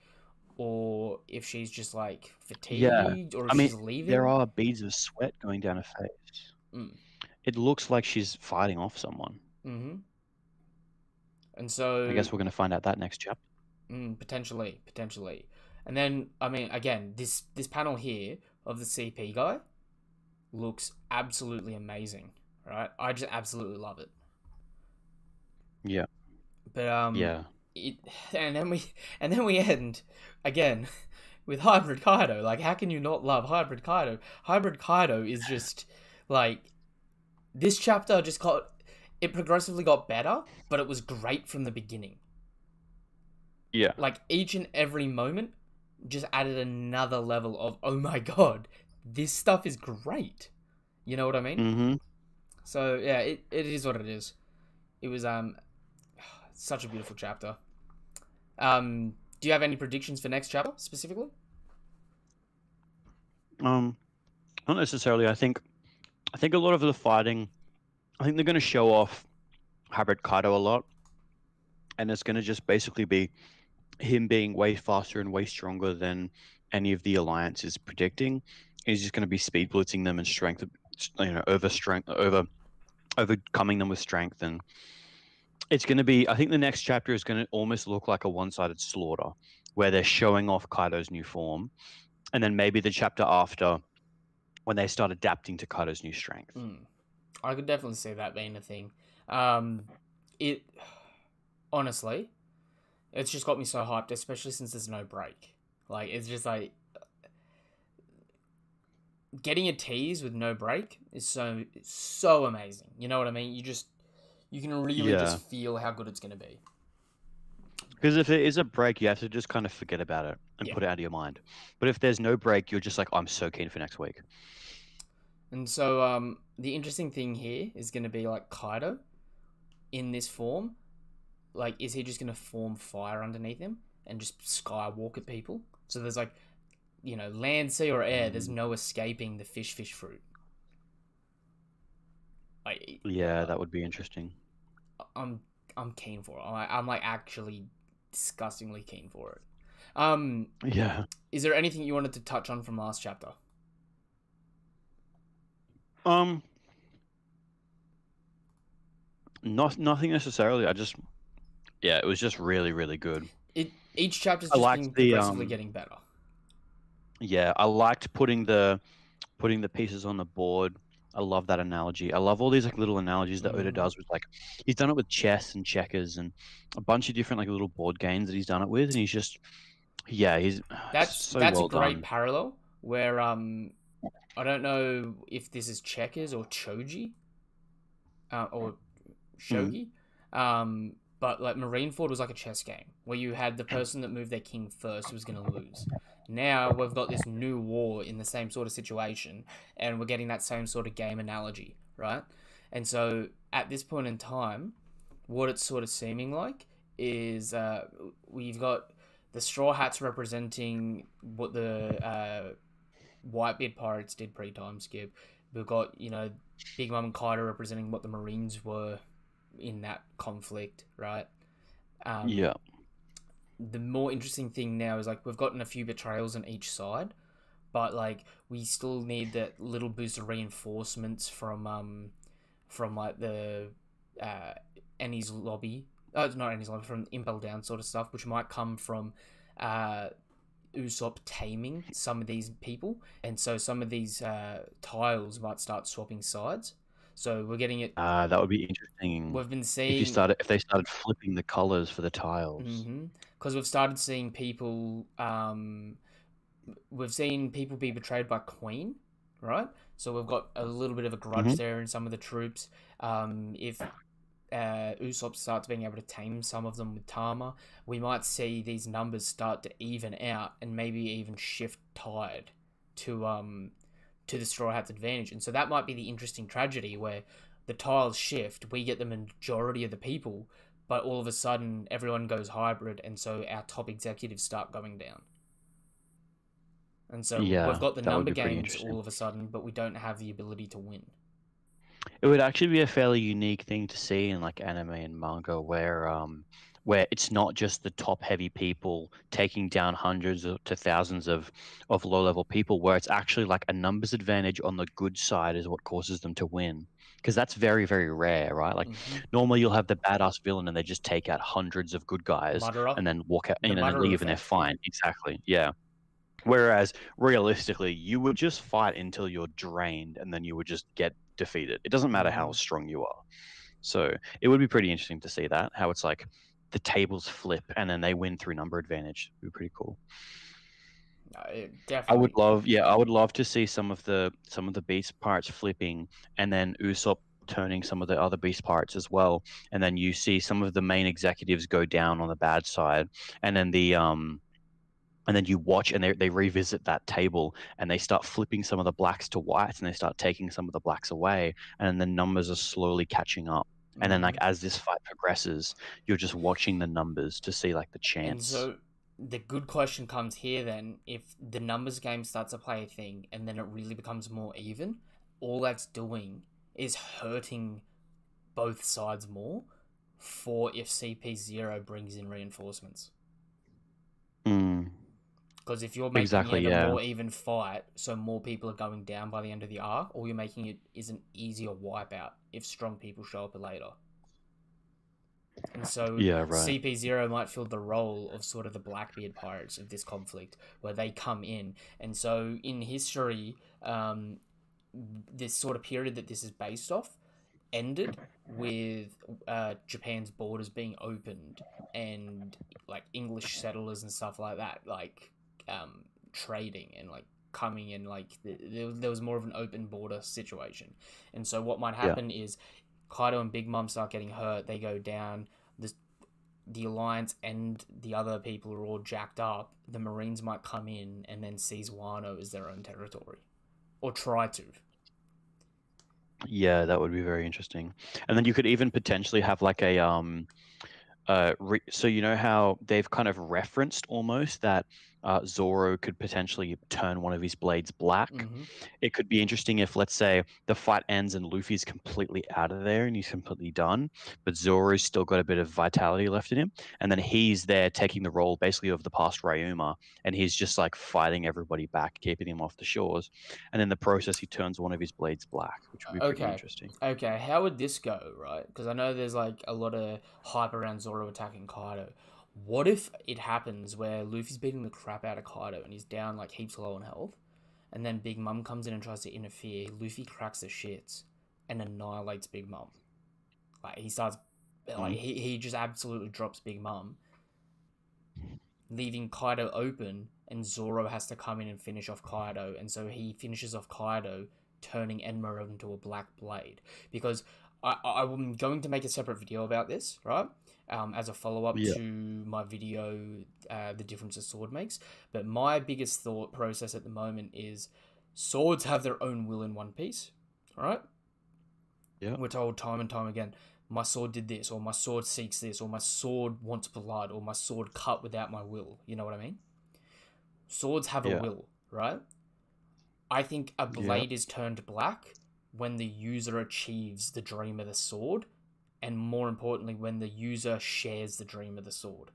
or if she's just like Yeah, fatigued, or if I mean, she's there leaving. are beads of sweat going down her face. Mm. It looks like she's fighting off someone. Mm-hmm. And I so guess we're going to find out that next chapter. potentially. And then, I mean, again, this panel here of the CP guy looks absolutely amazing, right? I just absolutely love it. Yeah, But yeah, it and then we end again with Hybrid Kaido. Like, how can you not love Hybrid Kaido? Hybrid Kaido is just like this chapter just got it progressively got better, but it was great from the beginning. yeah. Like each and every moment just added another level of oh my god, this stuff is great. You know what I mean? Hmm. So yeah, it is what it is. It was such a beautiful chapter. Do you have any predictions for next chapter specifically? Not necessarily. I think a lot of the fighting. I think they're going to show off Hybrid Kaido a lot, and it's going to just basically be him being way faster and way stronger than any of the alliance is predicting. He's just going to be speed blitzing them and strength, overcoming them with strength, and it's going to be. I think the next chapter is going to almost look like a one-sided slaughter, where they're showing off Kaido's new form, and then maybe the chapter after, when they start adapting to Kaido's new strength. I could definitely see that being a thing. It honestly, it's just got me so hyped, especially since there's no break. Like it's just like getting a tease with no break is so amazing. You know what I mean? You can really Yeah. just feel how good it's gonna be. Because if it is a break, you have to just kind of forget about it and Yeah. put it out of your mind. But if there's no break, you're just like, I'm so keen for next week. And so the interesting thing here is gonna be like Kaido in this form. Like, is he just gonna form fire underneath him and just skywalk at people? So there's like, land, sea, or air. There's no escaping the fish fruit. Yeah, that would be interesting. I'm keen for it. I'm like actually disgustingly keen for it. Yeah. Is there anything you wanted to touch on from last chapter? Nothing necessarily. It was just really, really good. Each chapter's I just liked been the progressively getting better. Yeah, I liked putting the pieces on the board. I love that analogy. I love all these like little analogies that Oda does with like he's done it with chess and checkers and a bunch of different like little board games that he's done it with, and he's just he's so That's a well great done. parallel where I don't know if this is checkers or choji, or shogi, but like Marineford was like a chess game where you had the person that moved their king first who was going to lose. Now we've got this new war in the same sort of situation, and we're getting that same sort of game analogy, right? And so at this point in time, what it's sort of seeming like is we've got the Straw Hats representing what the Whitebeard Pirates did pre-time skip. We've got, Big Mom and Kaido representing what the Marines were in that conflict, right? Yeah. The more interesting thing now is like we've gotten a few betrayals on each side, but like we still need that little boost of reinforcements from like the Annie's lobby. Oh, it's not Annie's lobby, from Impel Down sort of stuff, which might come from Usopp taming some of these people, and so some of these tiles might start swapping sides. So we're getting it. That would be interesting We've been if seeing if they started flipping the colors for the tiles. because we've started seeing people. We've seen people be betrayed by Queen, right? So we've got a little bit of a grudge there in some of the troops. If Usopp starts being able to tame some of them with Tama, we might see these numbers start to even out and maybe even shift tide to the Straw Hats' advantage. And so that might be the interesting tragedy where the tiles shift, we get the majority of the people, but all of a sudden everyone goes hybrid, and so our top executives start going down. And so Yeah, we've got the that would number be pretty games interesting. all of a sudden, but we don't have the ability to win. It would actually be a fairly unique thing to see in like anime and manga where it's not just the top heavy people taking down hundreds to thousands of low level people, where it's actually like a numbers advantage on the good side is what causes them to win. Because that's very, very rare, right? Like normally you'll have the badass villain and they just take out hundreds of good guys Mutterer. and then walk out The and then Mutterer leave and they're effect. fine. Exactly. Yeah. Whereas realistically, you would just fight until you're drained and then you would just get defeated. It doesn't matter how strong you are. So it would be pretty interesting to see that, how it's like the tables flip and then they win through number advantage. It would be pretty cool. Definitely. I would love to see some of the beast parts flipping and then Usopp turning some of the other beast parts as well. And then you see some of the main executives go down on the bad side. And then and then you watch and they revisit that table and they start flipping some of the blacks to whites and they start taking some of the blacks away, and then the numbers are slowly catching up. And then like as this fight progresses, you're just watching the numbers to see like the chance. And so the good question comes here then: if the numbers game starts to play a thing and then it really becomes more even, all that's doing is hurting both sides more for if CP0 brings in reinforcements. Because if you're making it a more even fight, so more people are going down by the end of the arc, all you're making it is an easier wipeout if strong people show up later. And so CP0 might fill the role of sort of the Blackbeard pirates of this conflict, where they come in. And so in history, this sort of period that this is based off ended with Japan's borders being opened and like English settlers and stuff like that, like trading and like coming in, like there was more of an open border situation. And so what might happen is Kaido and Big Mom start getting hurt, they go down, the Alliance and the other people are all jacked up, the Marines might come in and then seize Wano as their own territory. Or try to. Yeah, that would be very interesting. And then you could even potentially have like a so you know how they've kind of referenced almost that Zoro could potentially turn one of his blades black. It could be interesting if, let's say, the fight ends and Luffy's completely out of there and he's completely done, but Zoro's still got a bit of vitality left in him, and then he's there taking the role basically of the past Ryuma, and he's just like fighting everybody back, keeping him off the shores, and in the process he turns one of his blades black, which would be pretty interesting. Okay, how would this go, right? Because I know there's like a lot of hype around Zoro attacking Kaido. What if it happens where Luffy's beating the crap out of Kaido and he's down like heaps low on health, and then Big Mom comes in and tries to interfere, Luffy cracks the shits and annihilates Big Mom. Like he starts, like he just absolutely drops Big Mom, leaving Kaido open, and Zoro has to come in and finish off Kaido, and so he finishes off Kaido, turning Enma into a black blade. Because I'm going to make a separate video about this, right? As a follow-up to my video, The Difference a Sword Makes. But my biggest thought process at the moment is swords have their own will in One Piece, right? Yeah. We're told time and time again, my sword did this, or my sword seeks this, or my sword wants blood, or my sword cut without my will. You know what I mean? Swords have a will, right? I think a blade is turned black when the user achieves the dream of the sword, and more importantly, when the user shares the dream of the sword.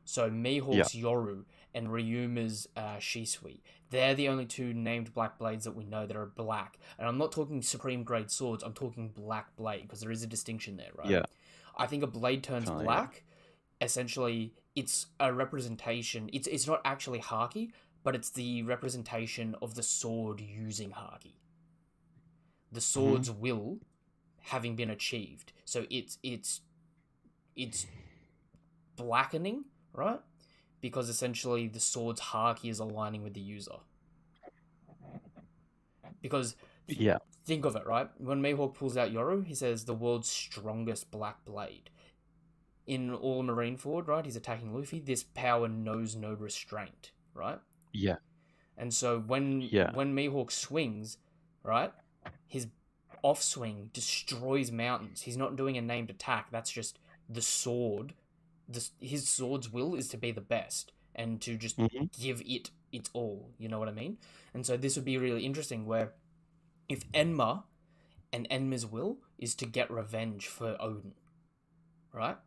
So Mihawk's Yoru and Ryuma's Shisui. They're the only two named black blades that we know that are black. And I'm not talking supreme grade swords, I'm talking black blade, because there is a distinction there, right? Yeah. I think a blade turns Definitely, black. Essentially, it's a representation. It's not actually haki, but it's the representation of the sword using haki. The sword's will having been achieved. So it's blackening, right? Because essentially the sword's haki is aligning with the user. Because Yeah. think of it, right? When Mihawk pulls out Yoru, he says the world's strongest black blade. In all Marineford, right? He's attacking Luffy. This power knows no restraint, right? Yeah. And so when Mihawk swings, right, his off swing destroys mountains. He's not doing a named attack. That's just the sword. His sword's will is to be the best and to just give it its all. You know what I mean? And so this would be really interesting where if Enma and Enma's will is to get revenge for Odin, right?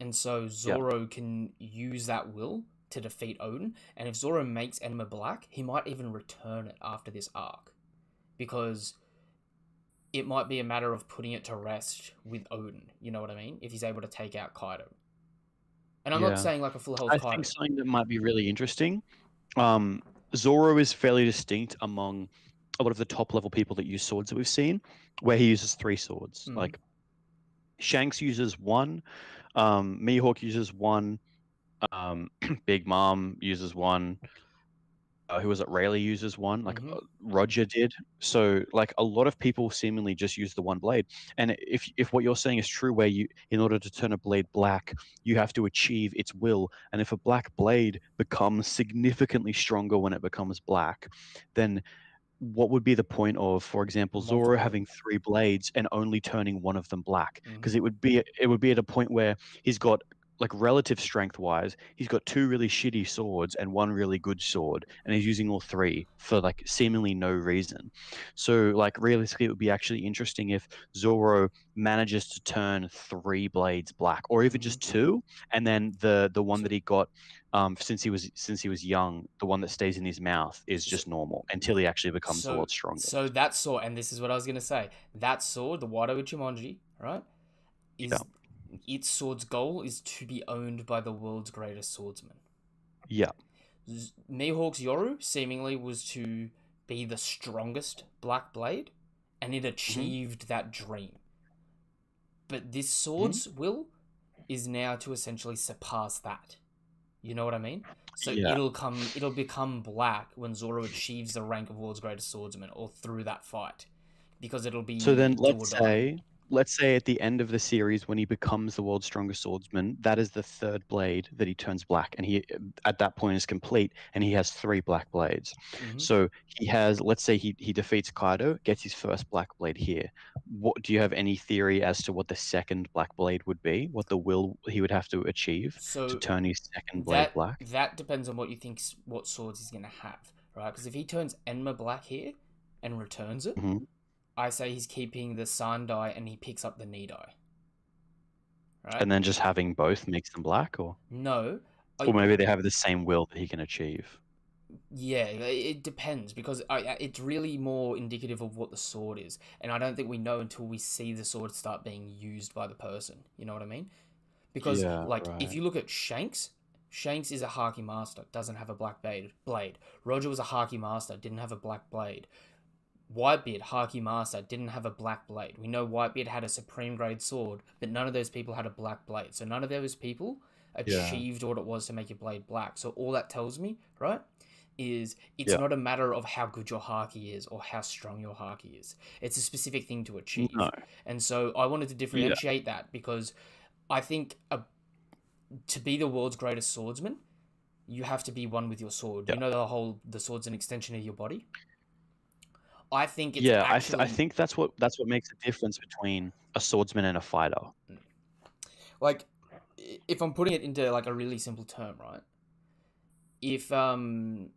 And so Zoro can use that will to defeat Odin. And if Zoro makes Enma black, he might even return it after this arc. Because it might be a matter of putting it to rest with Odin. You know what I mean? If he's able to take out Kaido. And I'm not saying like a full health I Kaido. think something that might be really interesting. Zoro is fairly distinct among a lot of the top level people that use swords that we've seen, where he uses 3 swords. Like Shanks uses 1, Mihawk uses 1, Big Mom uses 1. Who was it? Rayleigh uses 1, like Roger did. So like a lot of people seemingly just use the 1 blade. And if what you're saying is true, where you, in order to turn a blade black, you have to achieve its will. And if a black blade becomes significantly stronger when it becomes black, then what would be the point of, for example, Zoro having 3 blades and only turning 1 of them black? Because it would be at a point where he's got, like, relative strength wise, he's got 2 really shitty swords and 1 really good sword, and he's using all 3 for like seemingly no reason. So like realistically, it would be actually interesting if Zoro manages to turn 3 blades black, or even just 2, and then the one that he got since he was young, the one that stays in his mouth is just normal until he actually becomes the world's strongest. So that sword, and this is what I was gonna say, that sword, the Wado Ichimonji, right, is its sword's goal is to be owned by the world's greatest swordsman. Yeah. Mihawk's Yoru seemingly was to be the strongest black blade, and it achieved that dream. But this sword's will is now to essentially surpass that. You know what I mean? So it'll become black when Zoro achieves the rank of world's greatest swordsman, or through that fight, because it'll be. So then let's say at the end of the series, when he becomes the world's strongest swordsman, that is the 3rd blade that he turns black, and he at that point is complete, and he has 3 black blades. So he has, let's say he defeats Kaido, gets his 1st black blade here. What do you have any theory as to what the 2nd black blade would be? What the will he would have to achieve to turn his 2nd blade black? That depends on what you think, what swords he's gonna have, right? Because if he turns Enma black here and returns it, I say he's keeping the Sandai and he picks up the Nidai. Right? And then just having both makes them black, or no, or maybe they have the same will that he can achieve. Yeah, it depends, because it's really more indicative of what the sword is, and I don't think we know until we see the sword start being used by the person. You know what I mean? Because if you look at Shanks is a Haki master, doesn't have a black blade. Roger was a Haki master, didn't have a black blade. Whitebeard, Haki master, didn't have a black blade. We know Whitebeard had a supreme grade sword, but none of those people had a black blade. So none of those people achieved what it was to make your blade black. So all that tells me, right, is it's not a matter of how good your Haki is or how strong your Haki is. It's a specific thing to achieve. No. And so I wanted to differentiate that, because I think to be the world's greatest swordsman, you have to be one with your sword. You know, the sword's an extension of your body. I think it's I think that's what makes a difference between a swordsman and a fighter. Like, if I'm putting it into like a really simple term, right? If you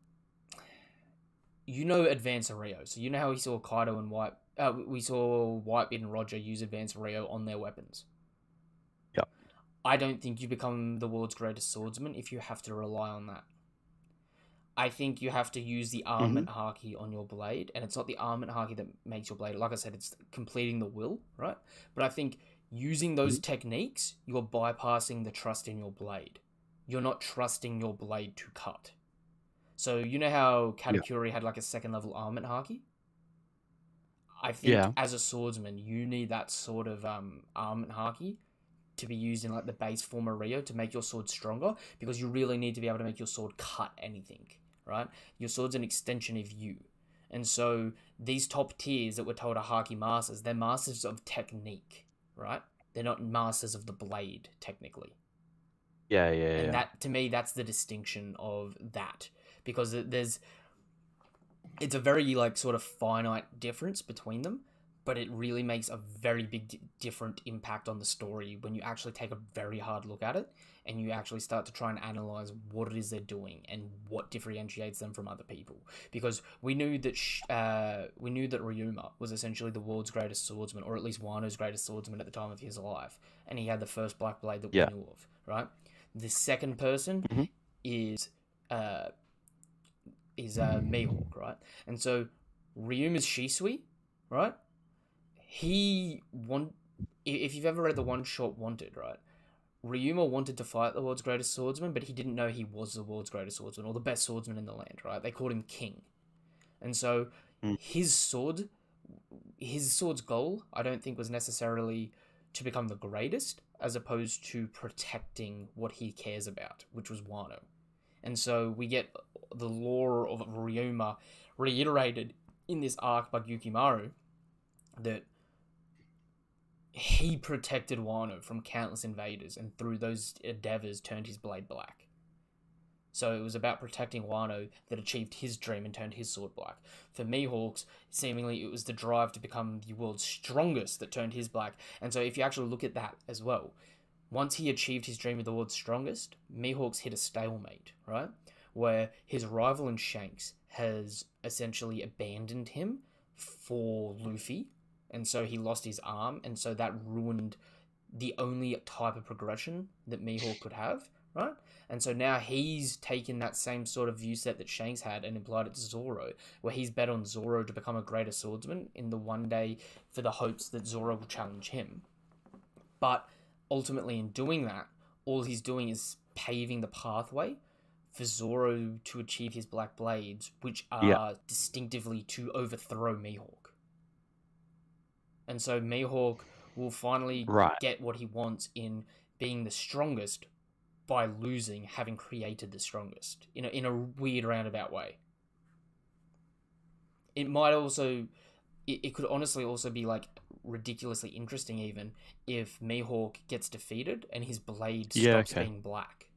know Advanced Rio, so you know how we saw Kaido and we saw Whitebeard and Roger use Advanced Rio on their weapons. Yeah. I don't think you become the world's greatest swordsman if you have to rely on that. I think you have to use the armament haki on your blade, and it's not the armament haki that makes your blade. Like I said, it's completing the will, right? But I think using those techniques, you're bypassing the trust in your blade. You're not trusting your blade to cut. So you know how Katakuri had like a second level armament haki? I think as a swordsman, you need that sort of armament haki to be used in like the base form of Rio to make your sword stronger, because you really need to be able to make your sword cut anything, right? Your sword's an extension of you. And so these top tiers that we're told are haki masters, they're masters of technique, right? They're not masters of the blade, technically. Yeah. And that, to me, that's the distinction of that, because it's a very like sort of finite difference between them, but it really makes a very big different impact on the story when you actually take a very hard look at it and you actually start to try and analyze what it is they're doing and what differentiates them from other people. Because we knew that Ryuma was essentially the world's greatest swordsman, or at least Wano's greatest swordsman at the time of his life, and he had the first black blade that we knew of, right? The second person is Mihawk, right? And so Ryuma's Shisui, right? If you've ever read the one shot Wanted, right? Ryuma wanted to fight the world's greatest swordsman, but he didn't know he was the world's greatest swordsman or the best swordsman in the land, right? They called him King. And so his sword's goal, I don't think, was necessarily to become the greatest, as opposed to protecting what he cares about, which was Wano. And so we get the lore of Ryuma reiterated in this arc by Yukimaru, that he protected Wano from countless invaders, and through those endeavors turned his blade black. So it was about protecting Wano that achieved his dream and turned his sword black. For Mihawks, seemingly it was the drive to become the world's strongest that turned his black. And so if you actually look at that as well, once he achieved his dream of the world's strongest, Mihawks hit a stalemate, right? Where his rival in Shanks has essentially abandoned him for Luffy, and so he lost his arm, and so that ruined the only type of progression that Mihawk could have, right? And so now he's taken that same sort of view set that Shanks had and applied it to Zoro, where he's bet on Zoro to become a greater swordsman in the one day for the hopes that Zoro will challenge him. But ultimately in doing that, all he's doing is paving the pathway for Zoro to achieve his black blades, which are distinctively to overthrow Mihawk. And so Mihawk will finally get what he wants in being the strongest by losing, having created the strongest, in a weird roundabout way. It might also, it could honestly also be like ridiculously interesting even if Mihawk gets defeated and his blade stops being black.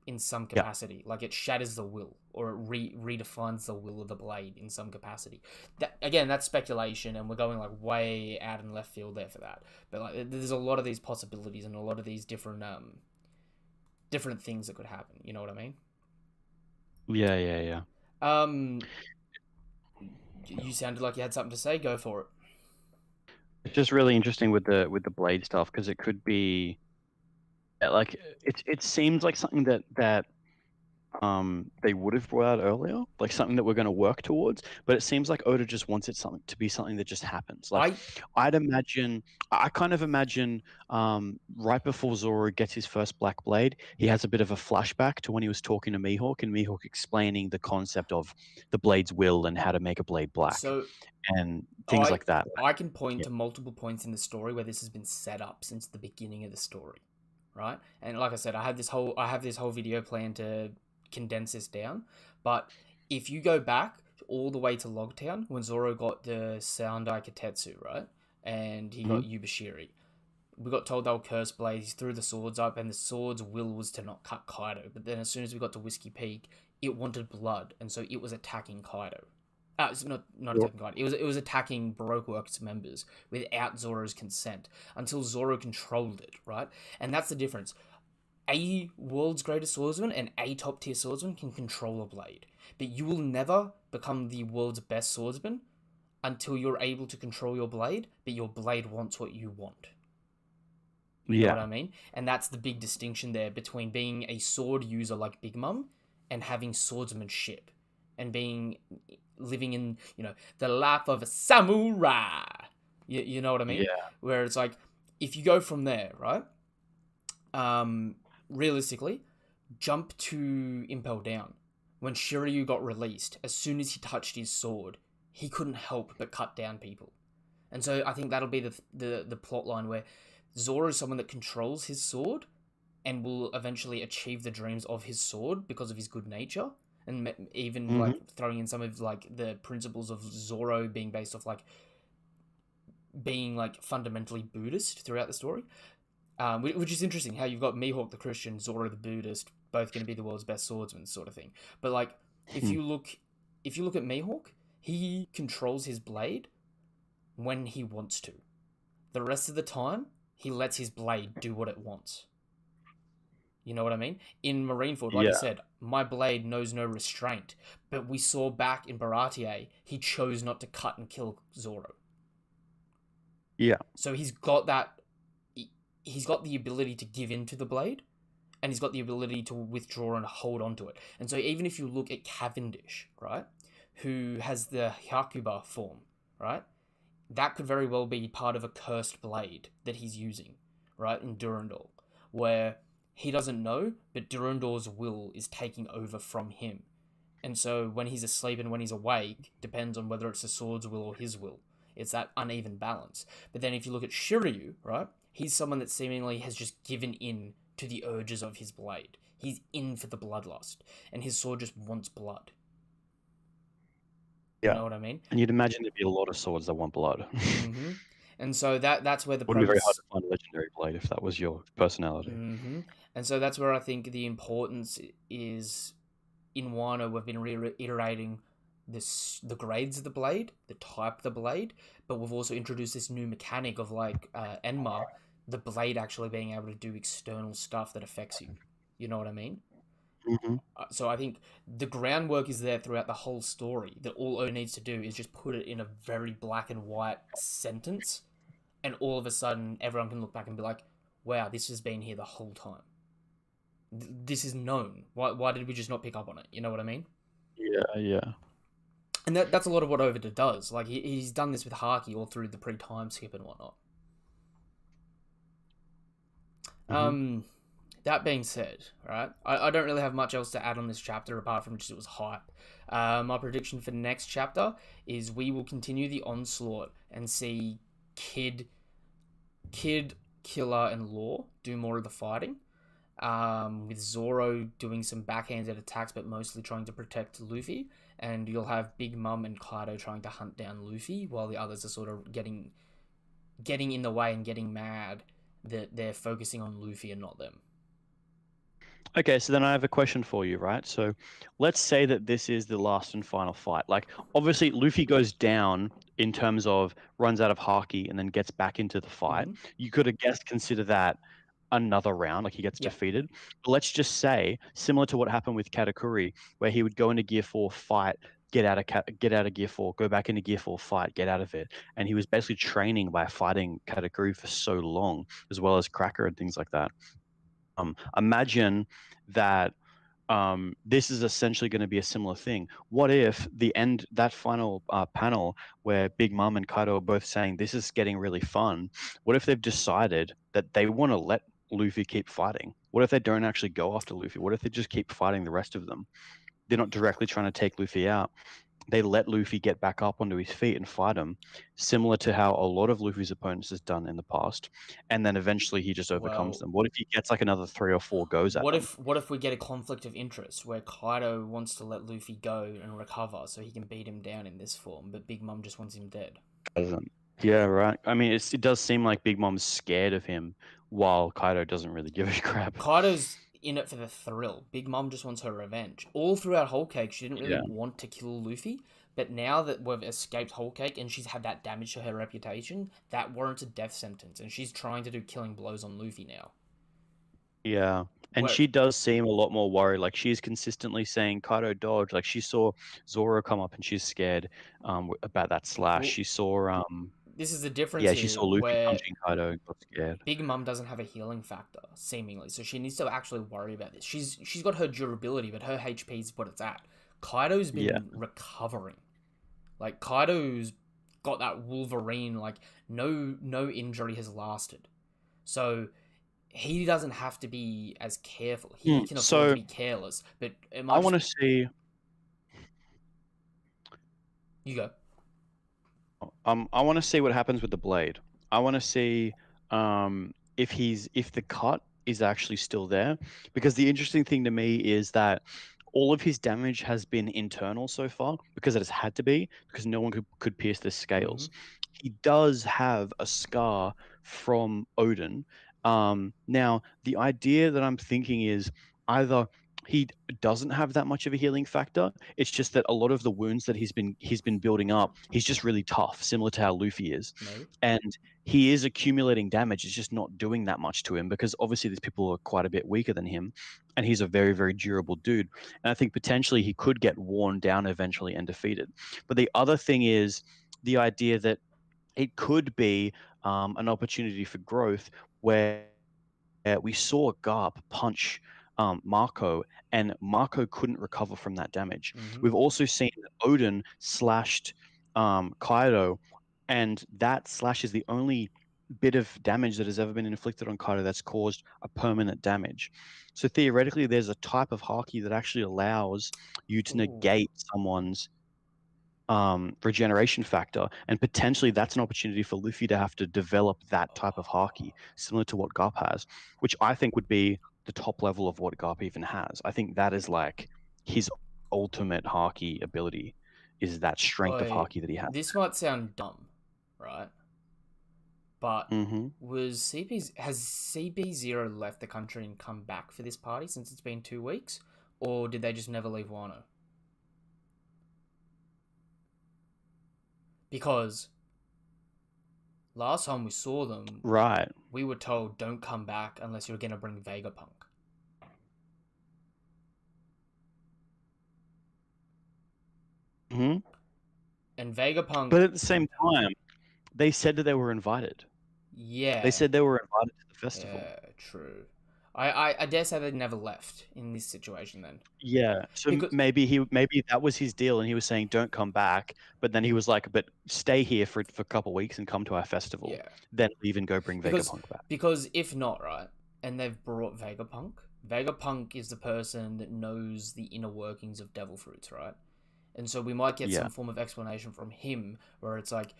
In some capacity, like it shatters the will, or it redefines the will of the blade in some capacity. That, again, that's speculation, and we're going like way out in left field there for that. But like, there's a lot of these possibilities and a lot of these different things that could happen. You know what I mean? Yeah. You sounded like you had something to say. Go for it. It's just really interesting with the blade stuff, because it could be like it seems like something that they would have brought out earlier, like something that we're going to work towards, but it seems like Oda just wants it to be something that just happens. Like I kind of imagine right before Zoro gets his first black blade, he has a bit of a flashback to when he was talking to Mihawk, and Mihawk explaining the concept of the blade's will and how to make a blade black, and things like that. I can point to multiple points in the story where this has been set up since the beginning of the story, right? And like I said, I have this whole video plan to condense this down. But if you go back all the way to Logtown, when Zoro got the Soundai Katetsu, right? And he got Yubashiri. We got told they were cursed blades. He threw the swords up, and the sword's will was to not cut Kaido. But then as soon as we got to Whiskey Peak, it wanted blood, and so it was attacking Kaido. It's not attacking Kaido. It was attacking Baroque Works members without Zoro's consent until Zoro controlled it, right? And that's the difference. A world's greatest swordsman and a top tier swordsman can control a blade, but you will never become the world's best swordsman until you're able to control your blade, but your blade wants what you want. You know what I mean? And that's the big distinction there between being a sword user like Big Mom and having swordsmanship and living in, the life of a samurai. You know what I mean? Yeah. Where it's like, if you go from there, right? Realistically, jump to Impel Down. When Shiryu got released, as soon as he touched his sword, he couldn't help but cut down people. And so I think that'll be the plot line where Zoro is someone that controls his sword and will eventually achieve the dreams of his sword because of his good nature, and even like throwing in some of like the principles of Zoro being based off like being like fundamentally Buddhist throughout the story, which is interesting. How you've got Mihawk the Christian, Zoro the Buddhist, both going to be the world's best swordsmen, sort of thing. But like, if you look at Mihawk, he controls his blade when he wants to. The rest of the time, he lets his blade do what it wants. You know what I mean? In Marineford, like I said, my blade knows no restraint. But we saw back in Baratie, he chose not to cut and kill Zoro. Yeah. So he's got that. He's got the ability to give in to the blade, and he's got the ability to withdraw and hold onto it. And so even if you look at Cavendish, right, who has the Hyakuba form, right, that could very well be part of a cursed blade that he's using, right, in Durandal, where he doesn't know, but Durandal's will is taking over from him. And so when he's asleep and when he's awake, depends on whether it's the sword's will or his will. It's that uneven balance. But then if you look at Shiryu, right, he's someone that seemingly has just given in to the urges of his blade. He's in for the bloodlust, and his sword just wants blood. Yeah. You know what I mean? And you'd imagine there'd be a lot of swords that want blood. Mm-hmm. And so that's where the Wouldn't be very hard premise. to find a legendary blade if that was your personality. Mm-hmm. And so that's where I think the importance is. In Wano, we've been reiterating the grades of the blade, the type of the blade, but we've also introduced this new mechanic of like Enma, the blade actually being able to do external stuff that affects you. You know what I mean? Mm-hmm. So I think the groundwork is there throughout the whole story. That all Oda needs to do is just put it in a very black and white sentence, and all of a sudden everyone can look back and be like, "Wow, this has been here the whole time. This is known. Why did we just not pick up on it?" You know what I mean? Yeah. And that's a lot of what Oda does. Like he's done this with Haki all through the pre-time skip and whatnot. That being said, right, I don't really have much else to add on this chapter apart from just it was hype. My prediction for next chapter is we will continue the onslaught and see Kid, Killer, and Law do more of the fighting. With Zoro doing some backhanded attacks, but mostly trying to protect Luffy, and you'll have Big Mom and Kaido trying to hunt down Luffy, while the others are sort of getting in the way and getting mad that they're focusing on Luffy and not them. Okay, so then I have a question for you, right? So let's say that this is the last and final fight. Like, obviously, Luffy goes down in terms of runs out of Haki and then gets back into the fight. Mm-hmm. You could, I guess, consider that another round, like he gets defeated. But let's just say, similar to what happened with Katakuri, where he would go into Gear 4, fight, get out of Gear 4, go back into Gear 4, fight, get out of it. And he was basically training by fighting Katakuri for so long, as well as Cracker and things like that. Imagine that this is essentially going to be a similar thing. What if that final panel where Big Mom and Kaido are both saying this is getting really fun, what if they've decided that they want to let Luffy keep fighting? What if they don't actually go after Luffy? What if they just keep fighting the rest of them? They're not directly trying to take Luffy out. They let Luffy get back up onto his feet and fight him, similar to how a lot of Luffy's opponents has done in the past, and then eventually he just overcomes them. What if he gets like another 3 or 4 goes at them? What if we get a conflict of interest where Kaido wants to let Luffy go and recover so he can beat him down in this form, but Big Mom just wants him dead? Yeah, right. I mean, it does seem like Big Mom's scared of him, while Kaido doesn't really give a crap. Kaido's in it for the thrill. Big Mom just wants her revenge. All throughout Whole Cake, she didn't really want to kill Luffy, but now that we've escaped Whole Cake and she's had that damage to her reputation, that warrants a death sentence, and she's trying to do killing blows on Luffy now. Yeah. And she does seem a lot more worried. Like, she's consistently saying, Kaido, dodge. Like, she saw Zoro come up and she's scared about that slash. She saw... this is the difference Yeah, here she saw Luffy where punching Kaido and got scared. Big Mom doesn't have a healing factor, seemingly, so she needs to actually worry about this. She's got her durability, but her HP is what it's at. Kaido's been Yeah. recovering. Like, Kaido's got that Wolverine, like, no injury has lasted. So he doesn't have to be as careful. He can afford to be careless, but it might I want to see. You go. I want to see what happens with the blade. I want to see if the cut is actually still there, because the interesting thing to me is that all of his damage has been internal so far, because it has had to be, because no one could pierce the scales. He does have a scar from Odin. Now the idea that I'm thinking is either he doesn't have that much of a healing factor. It's just that a lot of the wounds that he's been building up, he's just really tough, similar to how Luffy is. Maybe. And he is accumulating damage. It's just not doing that much to him, because obviously these people are quite a bit weaker than him, and he's a very, very durable dude. And I think potentially he could get worn down eventually and defeated. But the other thing is the idea that it could be an opportunity for growth, where we saw Garp punch Marco, and Marco couldn't recover from that damage. We've also seen Odin slashed Kaido, and that slash is the only bit of damage that has ever been inflicted on Kaido that's caused a permanent damage. So theoretically, there's a type of haki that actually allows you to negate someone's regeneration factor, and potentially that's an opportunity for Luffy to have to develop that type of haki, similar to what Garp has, which I think would be the top level of what Garp even has. I think that is like his ultimate haki ability, is that strength of haki that he has. This might sound dumb, right? But Mm-hmm. has CP0 left the country and come back for this party since it's been 2 weeks? Or did they just never leave Wano? Because last time we saw them, Right. we were told don't come back unless you're going to bring Vegapunk. Mm-hmm. And Vegapunk... But at the same time, they said that they were invited. Yeah. They said they were invited to the festival. Yeah, true. I dare say they never left in this situation then. Yeah, so Because- maybe that was his deal, and he was saying don't come back, but then he was like, but stay here for a couple of weeks and come to our festival, Yeah. then leave and go bring Vegapunk back. Because if not, right, and they've brought Vegapunk is the person that knows the inner workings of devil fruits, right? And so we might get some form of explanation from him where it's like,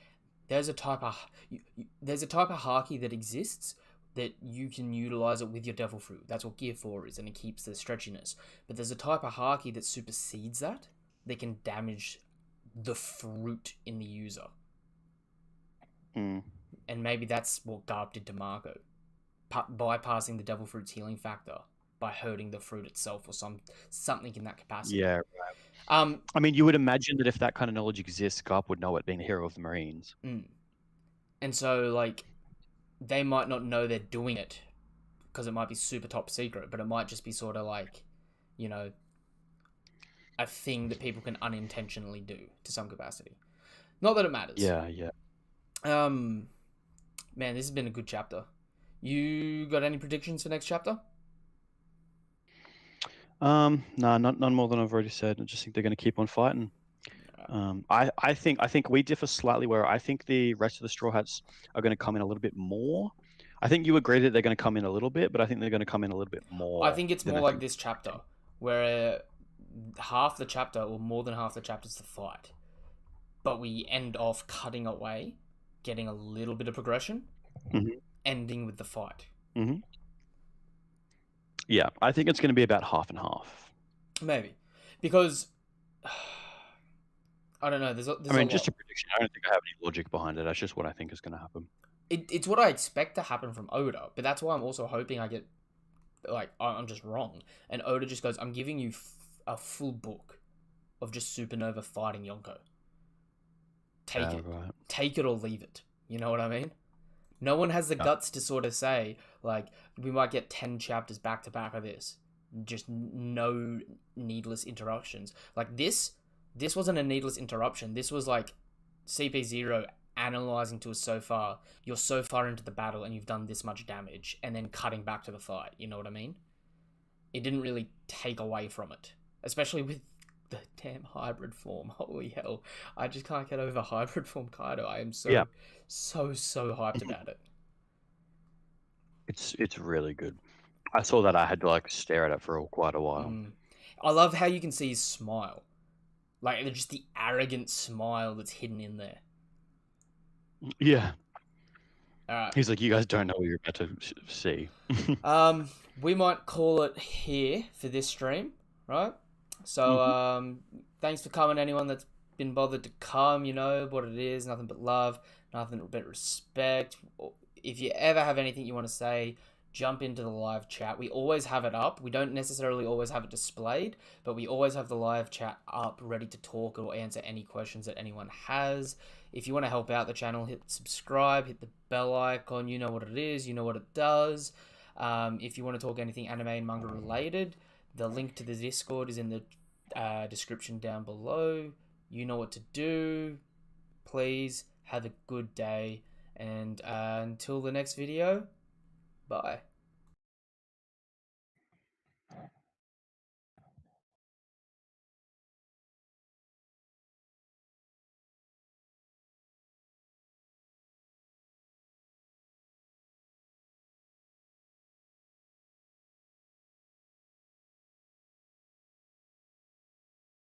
there's a type of haki that exists that you can utilize it with your devil fruit. That's what Gear 4 is, and it keeps the stretchiness. But there's a type of haki that supersedes that. They can damage the fruit in the user. Mm. And maybe that's what Garp did to Marco. Bypassing the devil fruit's healing factor by hurting the fruit itself or something in that capacity. Yeah, right. I mean, you would imagine that if that kind of knowledge exists, Garp would know it, being the hero of the Marines. And so, like, they might not know they're doing it because it might be super top secret, but it might just be sort of like, you know, a thing that people can unintentionally do to some capacity. Not that it matters. Yeah. Man, this has been a good chapter. You got any predictions for next chapter? No, none more than I've already said. I just think they're going to keep on fighting. I think we differ slightly, where I think the rest of the Straw Hats are going to come in a little bit more. I think you agree that they're going to come in a little bit, but I think they're going to come in a little bit more. I think it's more like this chapter, where half the chapter, or more than half the chapter, is the fight. But we end off cutting away, getting a little bit of progression, ending with the fight. Yeah, I think it's going to be about half and half. Maybe. Because... I don't know. There's just a prediction. I don't think I have any logic behind it. That's just what I think is going to happen. It's what I expect to happen from Oda, but that's why I'm also hoping I get, like, I'm just wrong. And Oda just goes, I'm giving you a full book of just Supernova fighting Yonko. Take it. Right. Take it or leave it. You know what I mean? No one has the guts to sort of say, like, we might get 10 chapters back to back of this. Just no needless interruptions. Like, this wasn't a needless interruption. This was like CP0 analyzing to us so far. You're so far into the battle and you've done this much damage, and then cutting back to the fight. You know what I mean? It didn't really take away from it, especially with the damn hybrid form. Holy hell! I just can't get over hybrid form Kaido. I am so Yeah. so hyped about it. It's really good. I saw that I had to like stare at it for quite a while. I love how you can see his smile, like just the arrogant smile that's hidden in there. Yeah. All right. He's like, you guys don't know what you're about to see. We might call it here for this stream, right? So, thanks for coming, anyone that's been bothered to come. You know what it is, nothing but love, nothing but respect. If you ever have anything you want to say, jump into the live chat. We always have it up. We don't necessarily always have it displayed, but we always have the live chat up, ready to talk or answer any questions that anyone has. If you want to help out the channel, hit subscribe, hit the bell icon. You know what it is, you know what it does. If you want to talk anything anime and manga related, the link to the Discord is in the description down below. You know what to do. Please have a good day, and until the next video, bye.